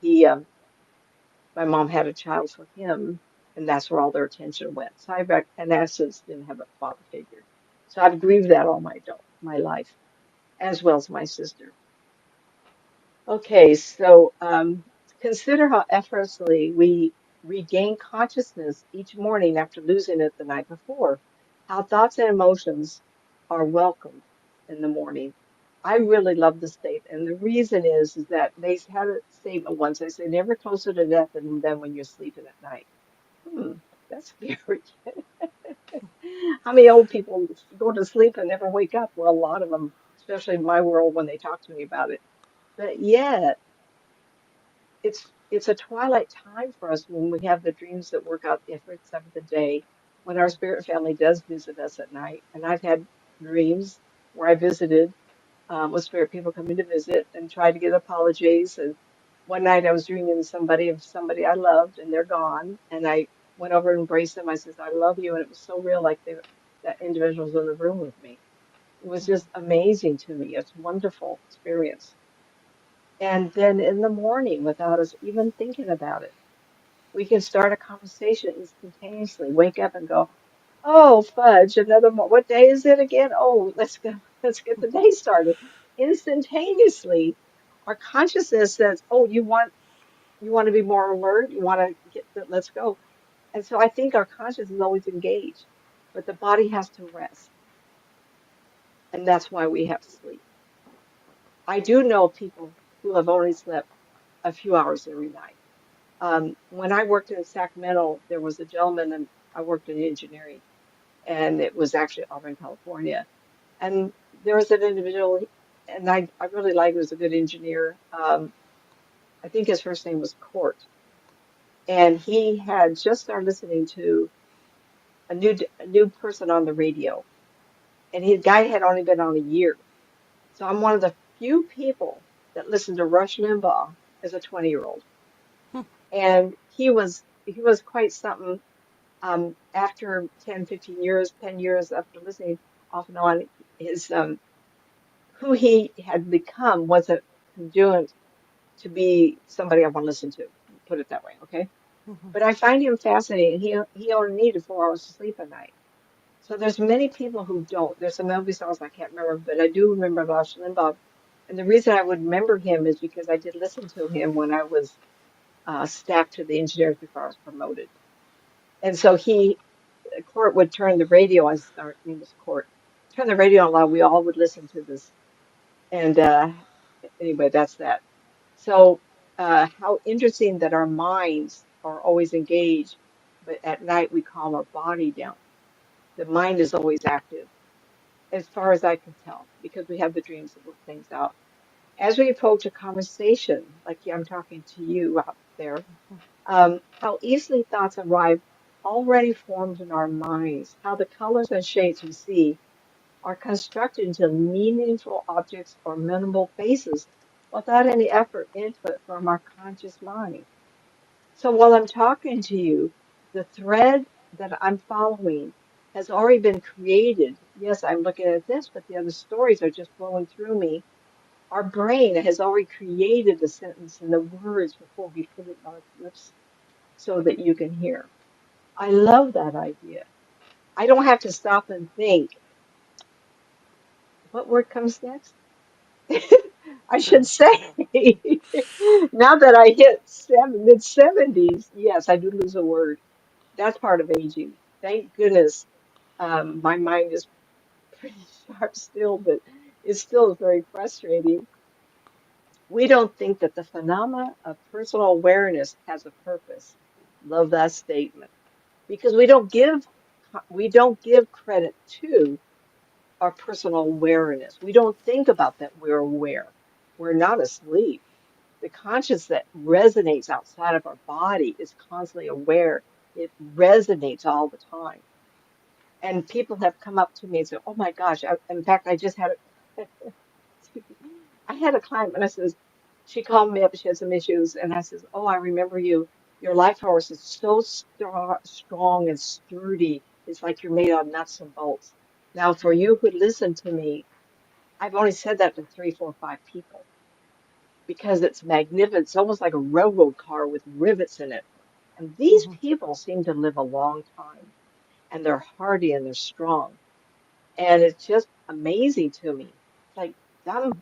my mom had a child for him, and that's where all their attention went. So in essence, didn't have a father figure. So I've grieved that all my life, as well as my sister. Okay, so Consider how effortlessly we regain consciousness each morning after losing it the night before. How thoughts and emotions are welcomed in the morning. I really love this statement. And the reason is that they had a statement once. They say, never closer to death than when you're sleeping at night. Hmm, that's scary. How many old people go to sleep and never wake up? Well, a lot of them, especially in my world when they talk to me about it. But yet, it's a twilight time for us when we have the dreams that work out the efforts of the day, when our spirit family does visit us at night. And I've had dreams where I visited with spirit people coming to visit and tried to get apologies. And one night I was dreaming somebody I loved, and they're gone. And I went over and embraced them. I said, "I love you," and it was so real, like that individual was in the room with me. It was just amazing to me. It's a wonderful experience. And then in the morning, without us even thinking about it, we can start a conversation instantaneously. Wake up and go, "Oh, fudge, what day is it again? Oh, let's go, let's get the day started." Instantaneously, our consciousness says, "Oh, you want to be more alert, you want to get the, let's go." And so I think our conscious is always engaged, but the body has to rest, and that's why we have sleep. I do know people who have only slept a few hours every night. When I worked in Sacramento, there was a gentleman, and I worked in engineering, and it was actually Auburn, California. And there was an individual, and I really liked, he was a good engineer. I think his first name was Court, and he had just started listening to a new person on the radio, and his guy had only been on a year. So I'm one of the few people that listened to Rush Limbaugh as a 20-year-old, and he was quite something. After 10, 15 years, 10 years after listening off and on, his who he had become wasn't conduent to be somebody I want to listen to. Put it that way, okay? But I find him fascinating. He only needed 4 hours to sleep a night. So there's many people who don't. There's some movie songs I can't remember, but I do remember Rush Limbaugh. And the reason I would remember him is because I did listen to him when I was staff to the engineers before I was promoted. And so Court would turn the radio on. Our name was Court. Turn the radio on loud. We all would listen to this. And anyway, that's that. So how interesting that our minds are always engaged, but at night we calm our body down. The mind is always active, as far as I can tell, because we have the dreams that work things out. As we approach a conversation, like yeah, I'm talking to you out there, how easily thoughts arrive already formed in our minds, how the colors and shapes we see are constructed into meaningful objects or minimal faces without any effort input from our conscious mind. So while I'm talking to you, the thread that I'm following has already been created. Yes, I'm looking at this, but the other stories are just flowing through me. Our brain has already created the sentence and the words before we put it on our lips so that you can hear. I love that idea. I don't have to stop and think, what word comes next? I should say, now that I hit mid 70s, yes, I do lose a word. That's part of aging. Thank goodness, my mind is pretty sharp still, but it still is very frustrating. We don't think that the phenomena of personal awareness has a purpose. Love that statement because we don't give credit to our personal awareness. We don't think about that we're aware. We're not asleep. The conscious that resonates outside of our body is constantly aware. It resonates all the time. And people have come up to me and said, "Oh my gosh!" In fact, I just had a, I had a client, and I says, she called me up. She had some issues, and I says, "Oh, I remember you. Your life force is so strong and sturdy. It's like you're made of nuts and bolts." Now, for you who listen to me, I've only said that to three, four, five people because it's magnificent. It's almost like a railroad car with rivets in it. And these people seem to live a long time, and they're hardy and they're strong. And it's just amazing to me. It's like, I'm,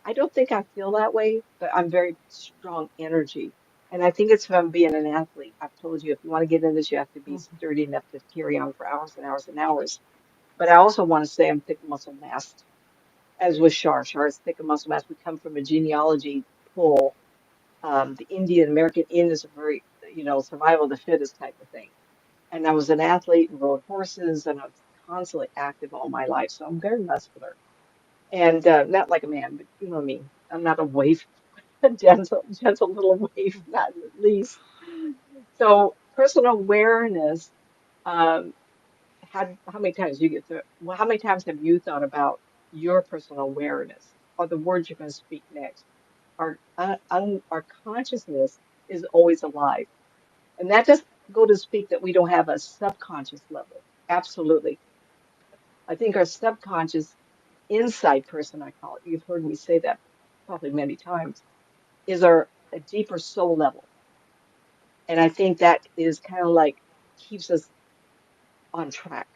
I don't think I feel that way, but I'm very strong energy. And I think it's from being an athlete. I've told you, if you want to get in this, you have to be Mhm. sturdy enough to carry on for hours and hours and hours. But I also want to say I'm thick muscle mass, as with Shar. Shar is thick muscle mass. We come from a genealogy pool. The Indian American in is a very, survival of the fittest type of thing. And I was an athlete and rode horses, and I was constantly active all my life. So I'm very muscular and not like a man, but you know what I mean. I'm not a waif, a gentle little waif, not in the least. So personal awareness. Um, how many times you get to? Well, how many times have you thought about your personal awareness or the words you're going to speak next? Our consciousness is always alive, and that doesn't go to speak that we don't have a subconscious level. Absolutely, I think our subconscious inside person, I call it. You've heard me say that probably many times, is our a deeper soul level. And I think that is kind of like keeps us on track.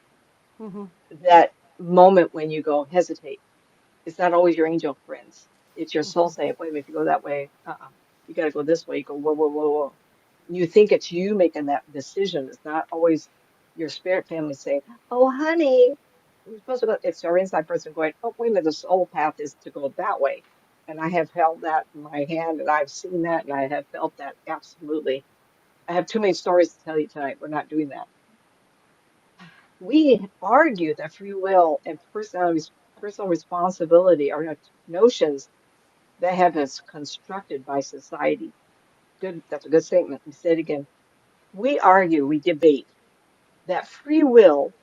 Mhm. That moment when you go hesitate, it's not always your angel friends. It's your soul Mhm. saying, wait a minute, if you go that way, you got to go this way. You go, whoa, whoa, whoa, whoa. You think it's you making that decision. It's not always your spirit family saying, oh, honey, we're supposed to go. It's our inside person going, oh, wait a minute, the soul path is to go that way. And I have held that in my hand and I've seen that and I have felt that absolutely. I have too many stories to tell you tonight. We're not doing that. We argue that free will and personal responsibility are notions that have been constructed by society. Good, that's a good statement. Let me say it again. We argue, we debate that free will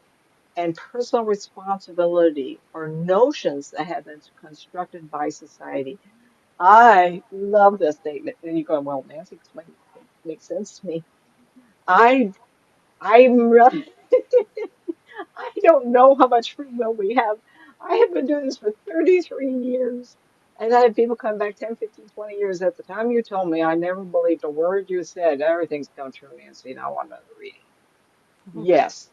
and personal responsibility are notions that have been constructed by society. I love this statement. And you go, well, Nancy, explain it makes sense to me. I I'm I don't know how much free will we have. I have been doing this for 33 years. And I had people come back 10, 15, 20 years. At the time you told me, I never believed a word you said. Everything's come true, Nancy. And I want another reading. Mhm. Yes.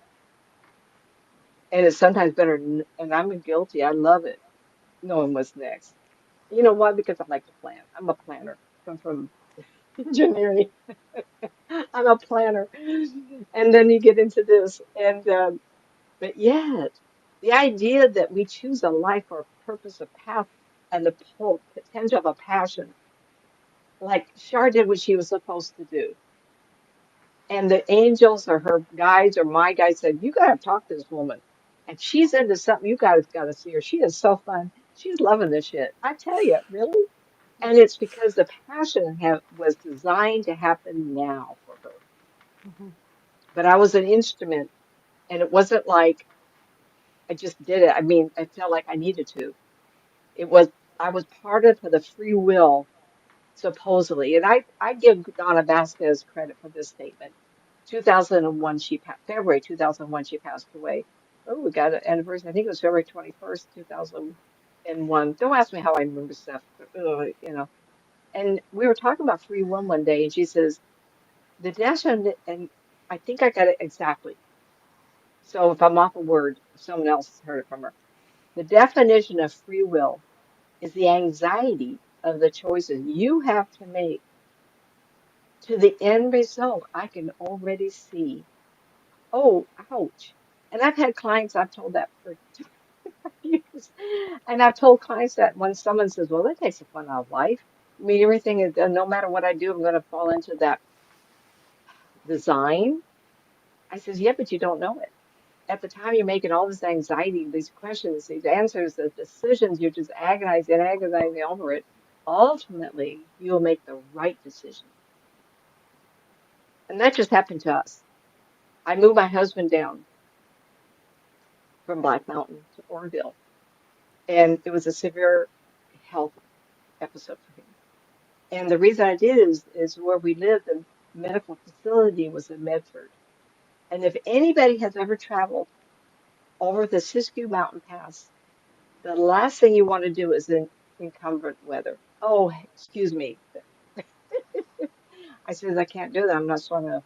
And it's sometimes better. And I'm guilty. I love it, knowing what's next. You know why? Because I like to plan. I'm a planner. I'm from engineering. I'm a planner. And then you get into this. But yet, the idea that we choose a life or a purpose, a path, and the whole potential of a passion, like Shar did what she was supposed to do. And the angels or her guides or my guide said, you got to talk to this woman. And she's into something. You guys got to see her. She is so fun. She's loving this shit. I tell you, really. And it's because the passion was designed to happen now for her. Mhm. But I was an instrument, and it wasn't like I just did it. I mean, I felt like I needed to. It was I was part of the free will, supposedly. And I give Donna Vasquez credit for this statement. 2001, February 2001, she passed away. Oh, we got an anniversary. I think it was February 21st, 2001. Don't ask me how I remember stuff. And we were talking about free will one day, and she says, the definition, and I think I got it exactly. So if I'm off a word, someone else has heard it from her. The definition of free will is the anxiety of the choices you have to make to the end result. I can already see. Oh, ouch. And I've had clients I've told that for years. And I've told clients that when someone says, well, that takes the fun out of life. I mean, everything is, no matter what I do, I'm going to fall into that design. I says, yeah, but you don't know it. At the time you're making all this anxiety, these questions, these answers, the decisions, you're just agonizing over it. Ultimately, you'll make the right decision. And that just happened to us. I moved my husband down from Black Mountain to Orville, and it was a severe health episode for him. And the reason I did is where we lived, the medical facility was in Medford. And if anybody has ever traveled over the Siskiyou Mountain Pass, the last thing you want to do is in inclement weather. Oh, excuse me. I said, I can't do that. I'm not strong enough.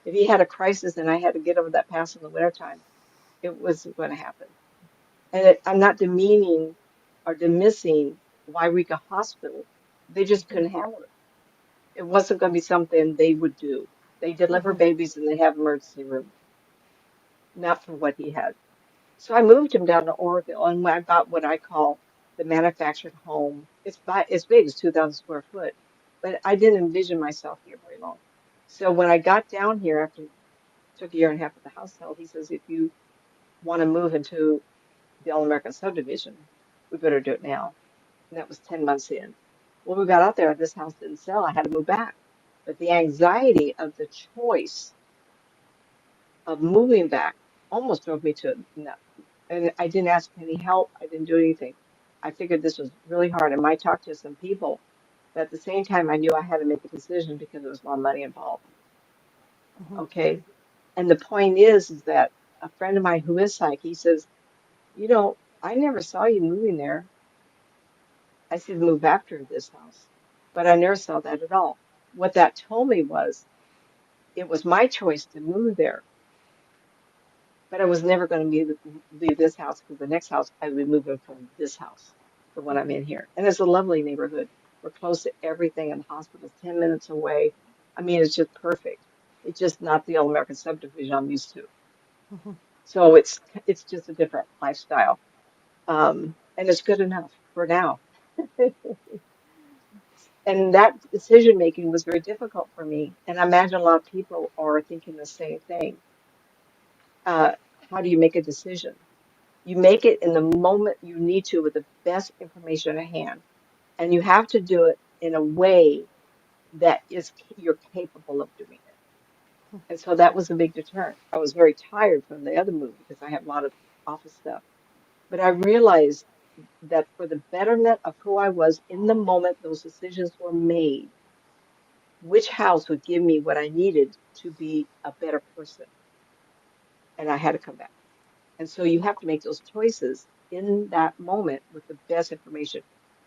If he had a crisis and I had to get over that pass in the wintertime, it wasn't going to happen. And I'm not demeaning or dismissing Wairika Hospital. They just Mhm. couldn't handle it. It wasn't going to be something they would do. They deliver Mhm. babies and they have emergency room, not for what he had. So I moved him down to Oroville, and I got what I call the manufactured home. It's big, it's 2,000 square foot, but I didn't envision myself here very long. So when I got down here after took a year and a half at the house sale, he says, if you want to move into the All American subdivision, we better do it now. And that was 10 months in. Well, we got out there, this house didn't sell. I had to move back. But the anxiety of the choice of moving back almost drove me to no. And I didn't ask any help. I didn't do anything. I figured this was really hard. I might talk to some people, but at the same time, I knew I had to make a decision because there was a lot of money involved. Mhm. Okay. And the point is that a friend of mine who is psych, he says, I never saw you moving there. I see the move after this house, but I never saw that at all. What that told me was it was my choice to move there, but I was never going to leave this house because the next house I would be moving from this house, the one I'm Mhm. in here. And it's a lovely neighborhood. We're close to everything, and the hospital's 10 minutes away. I mean, it's just perfect. It's just not the old American subdivision I'm used to. Mhm. So it's just a different lifestyle. And it's good enough for now. And that decision making was very difficult for me. And I imagine a lot of people are thinking the same thing. Uh, how do you make a decision? You make it in the moment you need to with the best information at hand. And you have to do it in a way that you're capable of doing it. And so that was a big deterrent. I was very tired from the other move because I had a lot of office stuff. But I realized that for the betterment of who I was in the moment those decisions were made, which house would give me what I needed to be a better person. And I had to come back. And so you have to make those choices in that moment with the best information.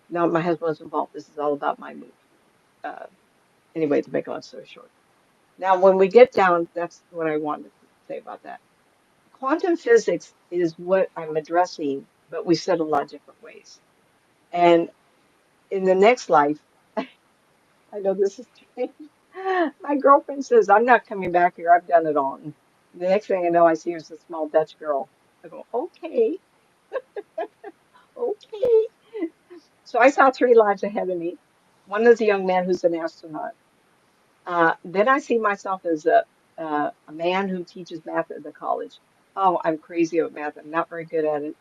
Now, my husband was involved. This is all about my move. Uh, anyway, to make a long story short. Now, when we get down, that's what I wanted to say about that. Quantum physics is what I'm addressing, but we said a lot of different ways. And in the next life, I know this is strange. My girlfriend says, I'm not coming back here. I've done it all. And the next thing I know, I see her as a small Dutch girl. I go, okay, okay. So I saw three lives ahead of me. One is a young man who's an astronaut. Then I see myself as a man who teaches math at the college. Oh, I'm crazy about math. I'm not very good at it.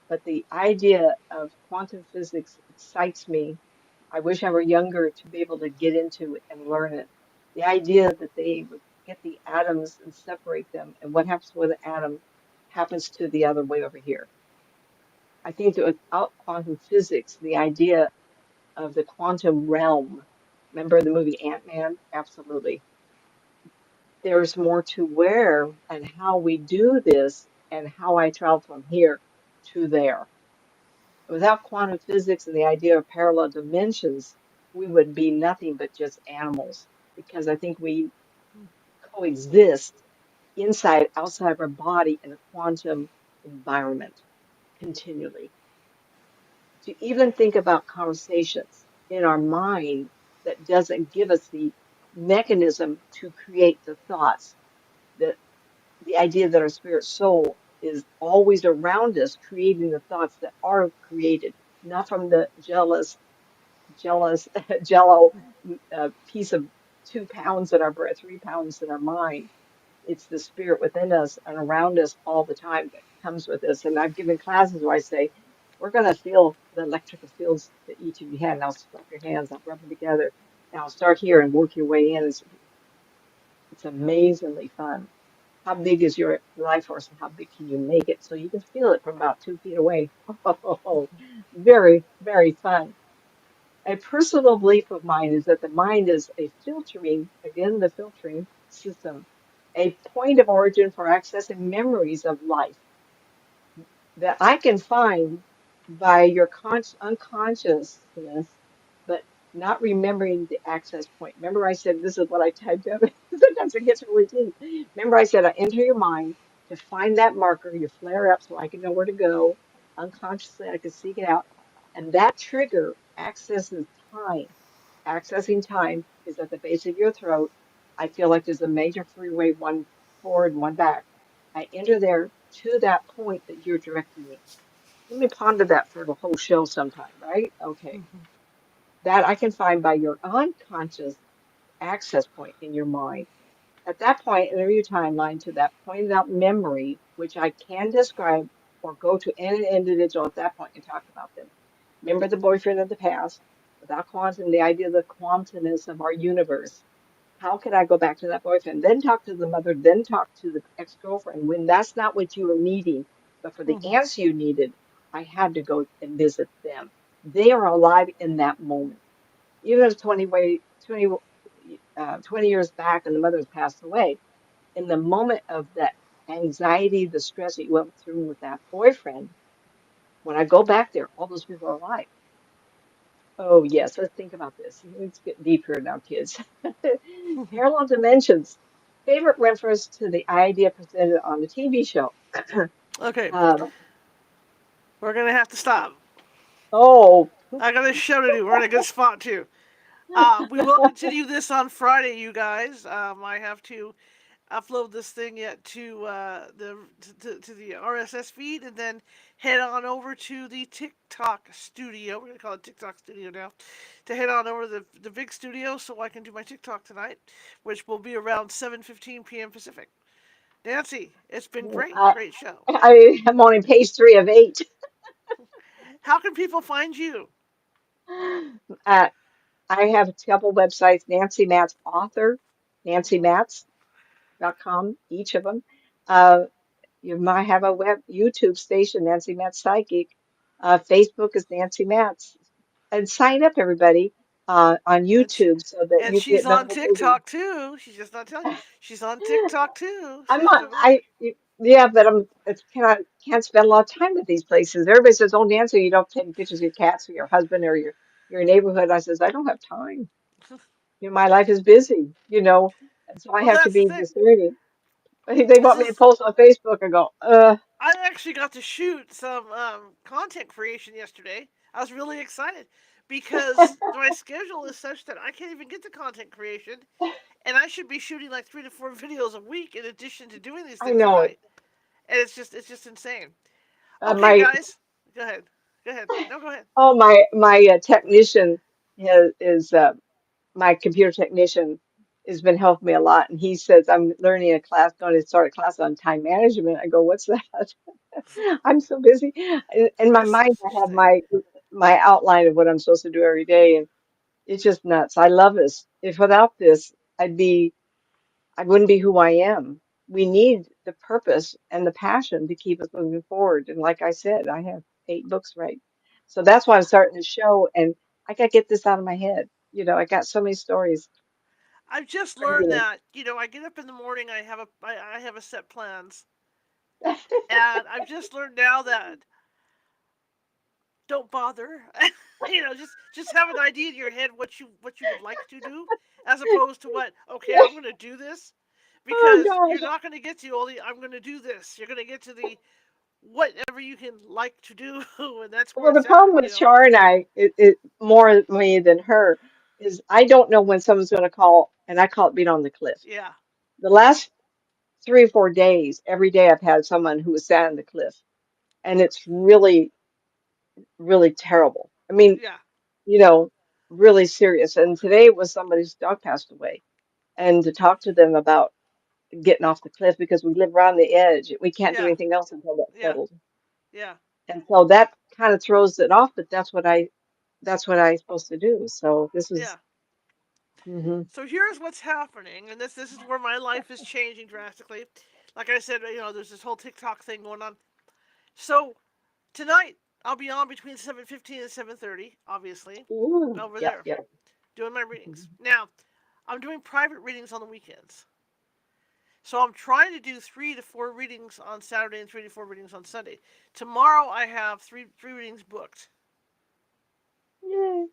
But the idea of quantum physics excites me. I wish I were younger to be able to get into it and learn it. The idea that they would get the atoms and separate them, and what happens with an atom happens to the other way over here. I think that without quantum physics, the idea of the quantum realm, remember the movie Ant-Man? Absolutely. There's more to where and how we do this and how I travel from here to there. Without quantum physics and the idea of parallel dimensions, we would be nothing but just animals because I think we coexist inside, outside of our body in a quantum environment continually. To even think about conversations in our mind that doesn't give us the mechanism to create the thoughts, the idea that our spirit soul is always around us, creating the thoughts that are created, not from the jealous jello piece of 2 pounds in our breath, 3 pounds in our mind. It's the spirit within us and around us all the time that comes with us. And I've given classes where I say, we're going to feel the electrical fields that each of you have. Now slap your hands, I'll rub them together. Now start here and work your way in. It's amazingly fun. How big is your life force and how big can you make it? So you can feel it from about 2 feet away. Oh, very, very fun. A personal belief of mine is that the mind is a filtering, again, the filtering system, a point of origin for accessing memories of life that I can find by your unconsciousness, but not remembering the access point. Remember, I said this is what I typed up. Sometimes it gets really deep. Remember, I said I enter your mind to find that marker, you flare up so I can know where to go. Unconsciously, I can seek it out. And that trigger accesses time. Accessing time is at the base of your throat. I feel like there's a major freeway, one forward, one back. I enter there to that point that you're directing me. Let me ponder that for the whole show sometime, right? Okay. Mhm. That I can find by your unconscious access point in your mind. At that point, enter your timeline to that pointed out memory, which I can describe or go to any individual at that point and talk about them. Remember the boyfriend of the past, without quantum, the idea of the quantumness of our universe. How could I go back to that boyfriend, then talk to the mother, then talk to the ex girlfriend when that's not what you were needing? But for the Mhm. answer you needed, I had to go and visit them. They are alive in that moment. Even if 20 years back and the mother has passed away, in the moment of that anxiety, the stress that you went through with that boyfriend, when I go back there, all those people are alive. Oh, yes, let's think about this. Let's get deeper now, kids. Parallel dimensions. Favorite reference to the idea presented on the TV show. Okay, um, we're gonna have to stop. oh, I got a show to do. We're in a good spot too. We will continue this on Friday, you guys. I have to upload this thing yet to to the RSS feed, and then head on over to the TikTok studio. We're gonna call it TikTok studio now. To head on over to the big studio so I can do my TikTok tonight, which will be around 7:15 p.m. Pacific. Nancy, it's been great, I, great show. I am on page 3 of 8. How can people find you? Uh, I have a couple websites, Nancy Matt's author, nancymatz.com, each of them. Uh, you might have a web YouTube station, Nancy Matz Psychic. Facebook is Nancy Matz. And sign up, everybody, on And she, YouTube so that and you she's get on notifications. TikTok too. She's just not telling you. She's on TikTok too. I'm She's not, doing it. yeah, but it's can't spend a lot of time at these places. Everybody says, "Oh, Nancy, you don't take pictures of your cats or your husband or your neighborhood." I says, "I don't have time. My life is busy, and so I Well, have to that's the be thing. discerning." They This want me to is post on Facebook. I go, I actually got to shoot some content creation yesterday. I was really excited because my schedule is such that I can't even get to content creation, and I should be shooting like 3 to 4 videos a week in addition to doing these I things at know it. night, and it's just insane. Uh, Okay, my guys, go ahead, go ahead. No, go ahead. Oh, my technician is my computer technician has been helping me a lot, and he says I'm learning a class, going to start a class on time management. I go, what's that? I'm so busy. In my This mind, is I have interesting. my outline of what I'm supposed to do every day, and it's just nuts. I love this. If without this, I wouldn't be who I am. We need the purpose and the passion to keep us moving forward. And like I said, I have 8 books right. So that's why I'm starting the show, and I got to get this out of my head. I got so many stories. I've just learned Craziness. that I get up in the morning. I have a set plans, and I've just learned now that don't bother. Just have an idea in your head what you would like to do, as opposed to what okay I'm going to do this, Oh because you're gosh. not going to get to all the I'm going to do this. You're going to get to the whatever you can like to do, and that's where Well, the it's at. problem with Char and I, it more me than her, is I don't know when someone's going to call, and I call it being on the cliff. Yeah, The last 3 or 4 days, every day I've had someone who was sat on the cliff, and it's really, really terrible. I mean, yeah, you know, really serious. And today was somebody's dog passed away, and to talk to them about getting off the cliff because we live around the edge, we can't do yeah, anything else until that's yeah, settled. yeah, And so that kind of throws it off, but that's what I supposed to do. So this is, yeah. hmm So here's what's happening, and this is where my life is changing drastically. Like I said, there's this whole TikTok thing going on. So tonight I'll be on between 7:15 and 7:30, obviously, ooh, over yep, there yep. doing my Mhm. readings. Now, I'm doing private readings on the weekends. So I'm trying to do 3 to 4 readings on Saturday and 3 to 4 readings on Sunday. Tomorrow I have three readings booked. Yay.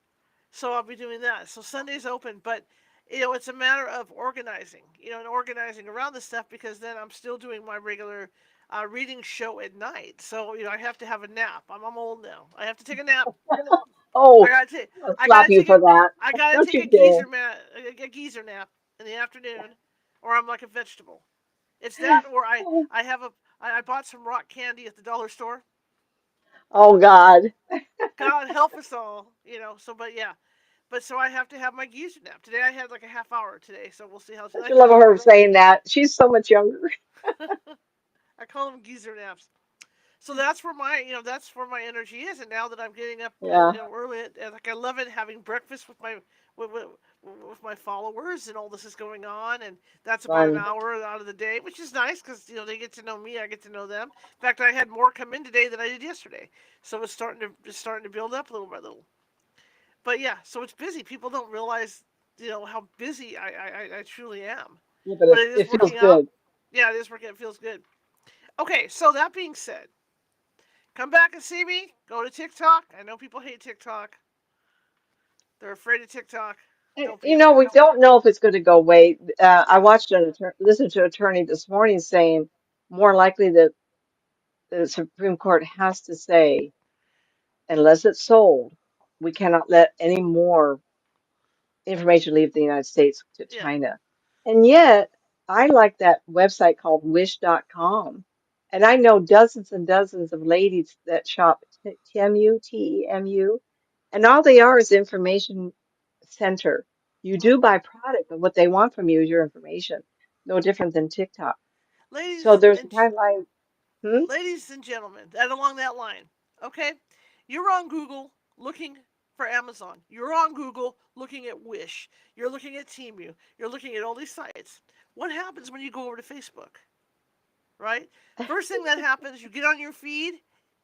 So I'll be doing that. So Sunday's open, but it's a matter of organizing, and organizing around the stuff, because then I'm still doing my regular reading show at night. So I have to have a nap. I'm old now. I have to take a nap. Oh, I gotta take. I'll I slap gotta you take for a. that. I gotta Don't take you dare. a geezer nap in the afternoon, or I'm like a vegetable. It's that, or I have a. I bought some rock candy at the dollar store. Oh God. God help us all, So, but yeah, but so I have to have my geezer nap today. I had like a half hour today, so we'll see how. Don't Like you I love said, her saying that? She's so much younger. I call them geezer naps. So that's where that's where my energy is. And now that I'm getting up, Yeah, early, like I love it having breakfast with, with, with my followers, and all this is going on, and that's about an fun. hour out of the day, which is nice because they get to know me, I get to know them. In fact, I had more come in today than I did yesterday, so it's starting to build up little by little. But yeah, so it's busy. People don't realize how busy I truly am, Yeah, but but it is it feels working out. good. Yeah, it is working. It feels good. Okay, so that being said, come back and see me. Go to TikTok. I know people hate TikTok. They're afraid of TikTok. And, Don't be afraid. we don't know if it's going to go away. I watched listened to an attorney this morning saying more likely that the Supreme Court has to say, unless it's sold, we cannot let any more information leave the United States to Yeah, China. And yet, I like that website called wish.com. And I know dozens and dozens of ladies that shop Temu, Temu, and all they are is information center. You do buy product, but what they want from you is your information. No different than TikTok. So ladies there's and kind of like, hmm? ladies and gentlemen, that along that line. Okay, you're on Google looking for Amazon. You're on Google looking at Wish. You're looking at Temu. You're looking at all these sites. What happens when you go over to Facebook? Right? First thing that happens, you get on your feed,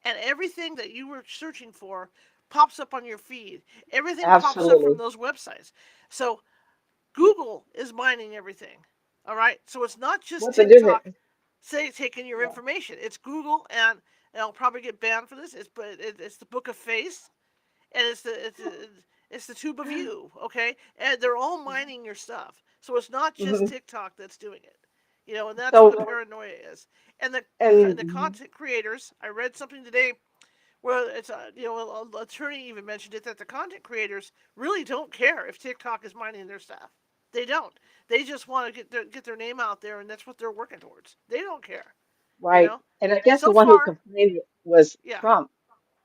and everything that you were searching for pops up on your feed. Everything pops up from Absolutely. those websites. So Google is mining everything. All right. So it's not just What's the difference? TikTok taking your Yeah. information. It's Google, and I'll probably get banned for this. It's the Book of Face, and it's the Tube of You. Okay, and they're all mining your stuff. So it's not just Hmm. TikTok that's doing it. And that's where the So, paranoia is. And the and content creators. I read something today where it's an attorney even mentioned it, that the content creators really don't care if TikTok is mining their stuff. They don't. They just want to get their name out there, and that's what they're working towards. They don't care. You right. know. And I guess the So one who far, complained was yeah, Trump.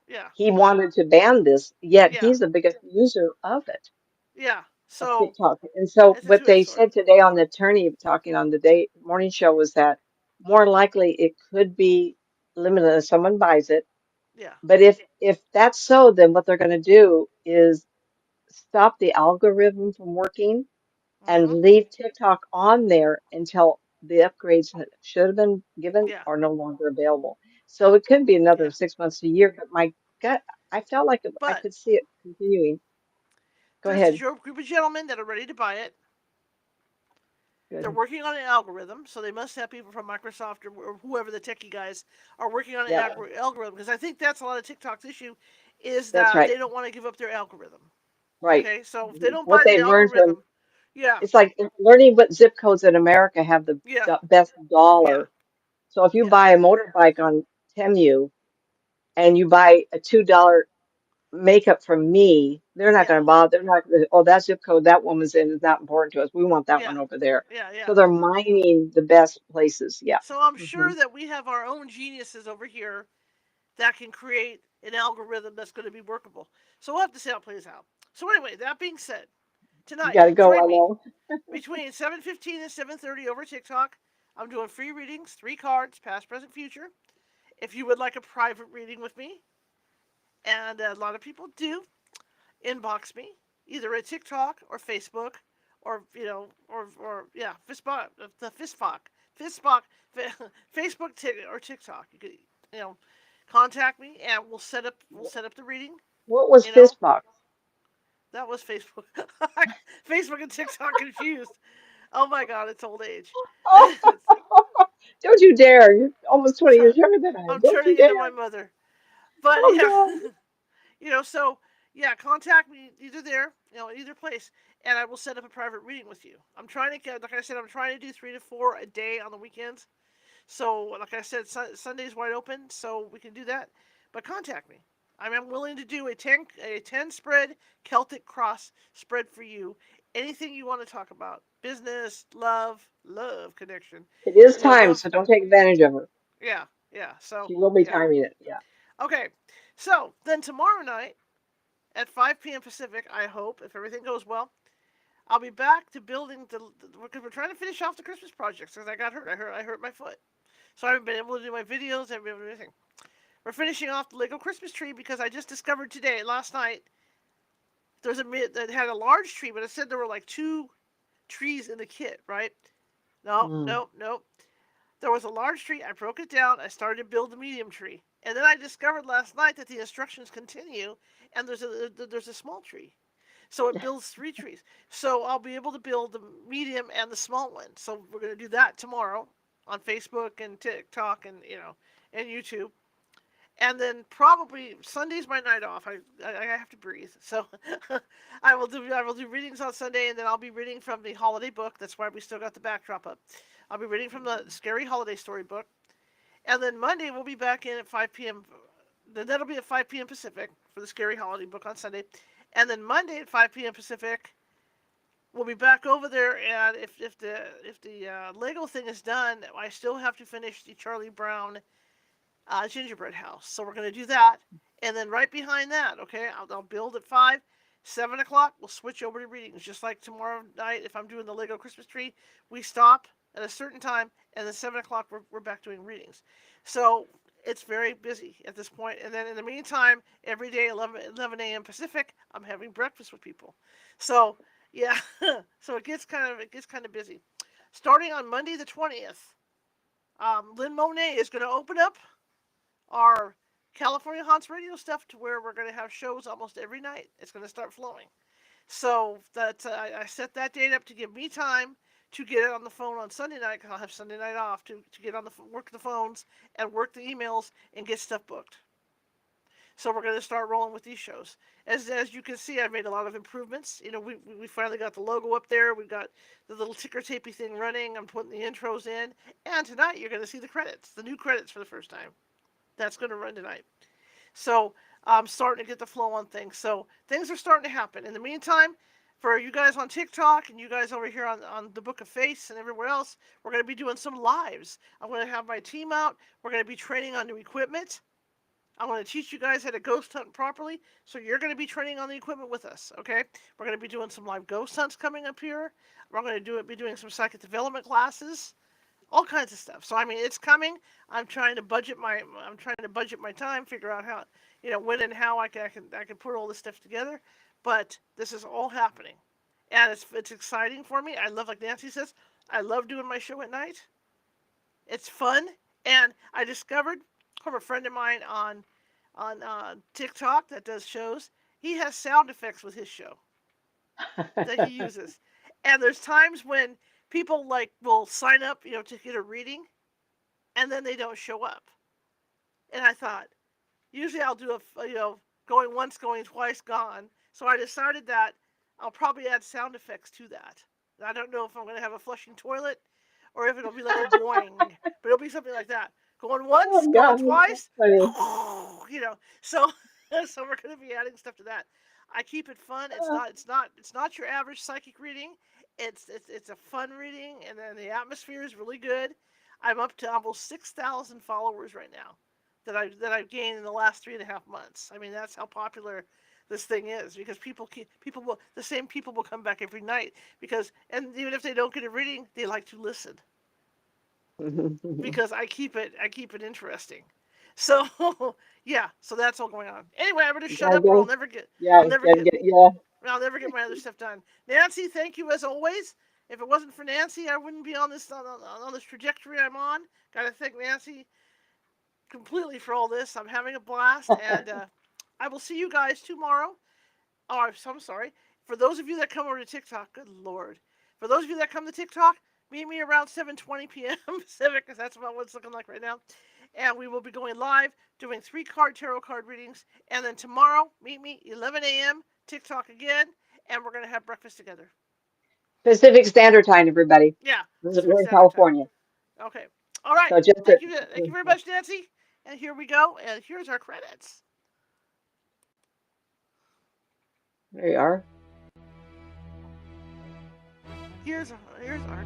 yeah, He wanted to ban this, yet yeah, he's the biggest user of it, yeah. of So TikTok. And so it's a what two-edged they sword. said today on the attorney talking on the day morning show was that more likely it could be limited if someone buys it. Yeah. But if that's so, then what they're going to do is stop the algorithm from working and Mhm. leave TikTok on there until the upgrades that should have been given Yeah. are no longer available. So it could be another Yeah. 6 months to a year, but my gut, I felt like I But could see it continuing. Go there's a ahead. group of gentlemen that are ready to buy it. They're Good. working on an algorithm, so they must have people from Microsoft or whoever the techie guys are working on an Yeah, algorithm, because I think that's a lot of TikTok's issue, is that's that right. they don't want to give up their algorithm. Right. Okay, so if they don't What buy the they've learned from algorithm, yeah, it's like learning what zip codes in America have the yeah, best yeah, dollar. So if you yeah, buy a motorbike on Temu and you buy a $2 makeup from me, they're not yeah, going to bother. They're not gonna, oh, that zip code that woman's in is not important to us. We want that yeah, one over there. yeah, So yeah. they're mining the best places. Yeah. So I'm Hmm. sure that we have our own geniuses over here that can create an algorithm that's going to be workable. So we'll have to see how it plays out. So anyway, that being said, You tonight, got to go, join I me know. between 7:15 and 7:30 over TikTok. I'm doing free readings, 3 cards, past, present, future. If you would like a private reading with me, and a lot of people do, inbox me either at TikTok or Facebook, or yeah, Fistbach, Facebook or TikTok. You could you know contact me, and we'll set up the reading. What was You know Fistbox? that was Facebook. Facebook and TikTok confused. Oh my God, it's old age. Oh, don't you dare. You're almost 20 years younger than I am. I'm Don't you turning into dare. my mother. But Oh, yeah, God. so yeah, contact me either there, either place, and I will set up a private reading with you. I'm trying to get, like I said, I'm trying to do 3 to 4 a day on the weekends. So, like I said, Sunday's wide open, so we can do that. But contact me. I'm willing to do a ten spread Celtic cross spread for you. Anything you want to talk about, business, love connection. It is You know, time, go. so don't take advantage of her. Yeah, yeah. So She will be yeah. timing it. Yeah. Okay. So then tomorrow night at 5 p.m. Pacific, I hope, if everything goes well, I'll be back to building because we're trying to finish off the Christmas projects because I got hurt. I hurt my foot, so I haven't been able to do my videos. I haven't been able to do anything. We're finishing off the Lego Christmas tree because I just discovered today, last night, there's a that had a large tree, but it said there were like two trees in the kit, right? No, Mm. no, no. There was a large tree. I broke it down. I started to build the medium tree, and then I discovered last night that the instructions continue, and there's a small tree. So it builds three trees. So I'll be able to build the medium and the small one. So we're going to do that tomorrow on Facebook and TikTok and and YouTube. And then probably Sunday's my night off. I have to breathe. So I will do readings on Sunday, and then I'll be reading from the holiday book. That's why we still got the backdrop up. I'll be reading from the scary holiday story book, and then Monday we'll be back in at 5 p.m. Then that'll be at 5 p.m. Pacific for the scary holiday book on Sunday, and then Monday at 5 p.m. Pacific we'll be back over there. And if the Lego thing is done, I still have to finish the Charlie Brown gingerbread house. So we're going to do that. And then right behind that, okay, I'll build at 5. 7 o'clock, we'll switch over to readings. Just like tomorrow night, if I'm doing the Lego Christmas tree, we stop at a certain time, and then 7 o'clock, we're back doing readings. So it's very busy at this point. And then in the meantime, every day, 11 a.m. Pacific, I'm having breakfast with people. So, yeah, so it gets kind of busy. Starting on Monday the 20th, Lynn Monet is going to open up our California Haunts radio stuff to where we're going to have shows almost every night. It's going to start flowing. So that I set that date up to give me time to get it on the phone on Sunday night because I'll have Sunday night off to get on the work the phones and work the emails and get stuff booked. So we're going to start rolling with these shows. As you can see, I've made a lot of improvements. We finally got the logo up there. We've got the little ticker tapey thing running. I'm putting the intros in, and tonight you're going to see the credits, the new credits for the first time. That's going to run tonight. So I'm starting to get the flow on things. So things are starting to happen. In the meantime, for you guys on TikTok and you guys over here on the Book of Face and everywhere else, we're going to be doing some lives. I'm going to have my team out. We're going to be training on new equipment. I'm going to teach you guys how to ghost hunt properly. So you're going to be training on the equipment with us, okay? We're going to be doing some live ghost hunts coming up here. We're going to be doing some psychic development classes, all kinds of stuff. So I mean, it's coming. I'm trying to budget my time, figure out how, when and how I can put all this stuff together. But this is all happening, and it's exciting for me. I love, like Nancy says, I love doing my show at night. It's fun, and I discovered from a friend of mine on TikTok that does shows. He has sound effects with his show that he uses, and there's times when people like will sign up, to get a reading, and then they don't show up. And I thought, usually I'll do going once, going twice, gone. So I decided that I'll probably add sound effects to that. I don't know if I'm going to have a flushing toilet or if it'll be like a boing, but it'll be something like that. Going once, Oh going God, twice, that's funny. So so we're going to be adding stuff to that. I keep it fun. It's Uh, not it's not it's not your average psychic reading. It's a fun reading, and then the atmosphere is really good. I'm up to almost 6,000 followers right now that I've gained in the last 3.5 months. I mean, that's how popular this thing is because the same people will come back every night and even if they don't get a reading, they like to listen because I keep it interesting. So yeah, so that's all going on. Anyway, I'm gonna you shut gotta up or go. Yeah, I'll you never gotta get get. Yeah. my other stuff done. Nancy, thank you as always. If it wasn't for Nancy, I wouldn't be on this trajectory I'm on. Got to thank Nancy completely for all this. I'm having a blast, and I will see you guys tomorrow. Oh, I'm sorry. For those of you that come over to TikTok, good lord. For those of you that come to TikTok, meet me around 7:20 p.m. Pacific, because that's about what it's looking like right now. And we will be going live, doing 3 tarot card readings. And then tomorrow, meet me 11 a.m. TikTok again, and we're gonna have breakfast together. Pacific Standard Time, everybody. Yeah, Pacific We're in Standard Time. California, Okay. All right. so just Thank you very yeah. much, Nancy. And here we go. And here's our credits. There you are. Here's our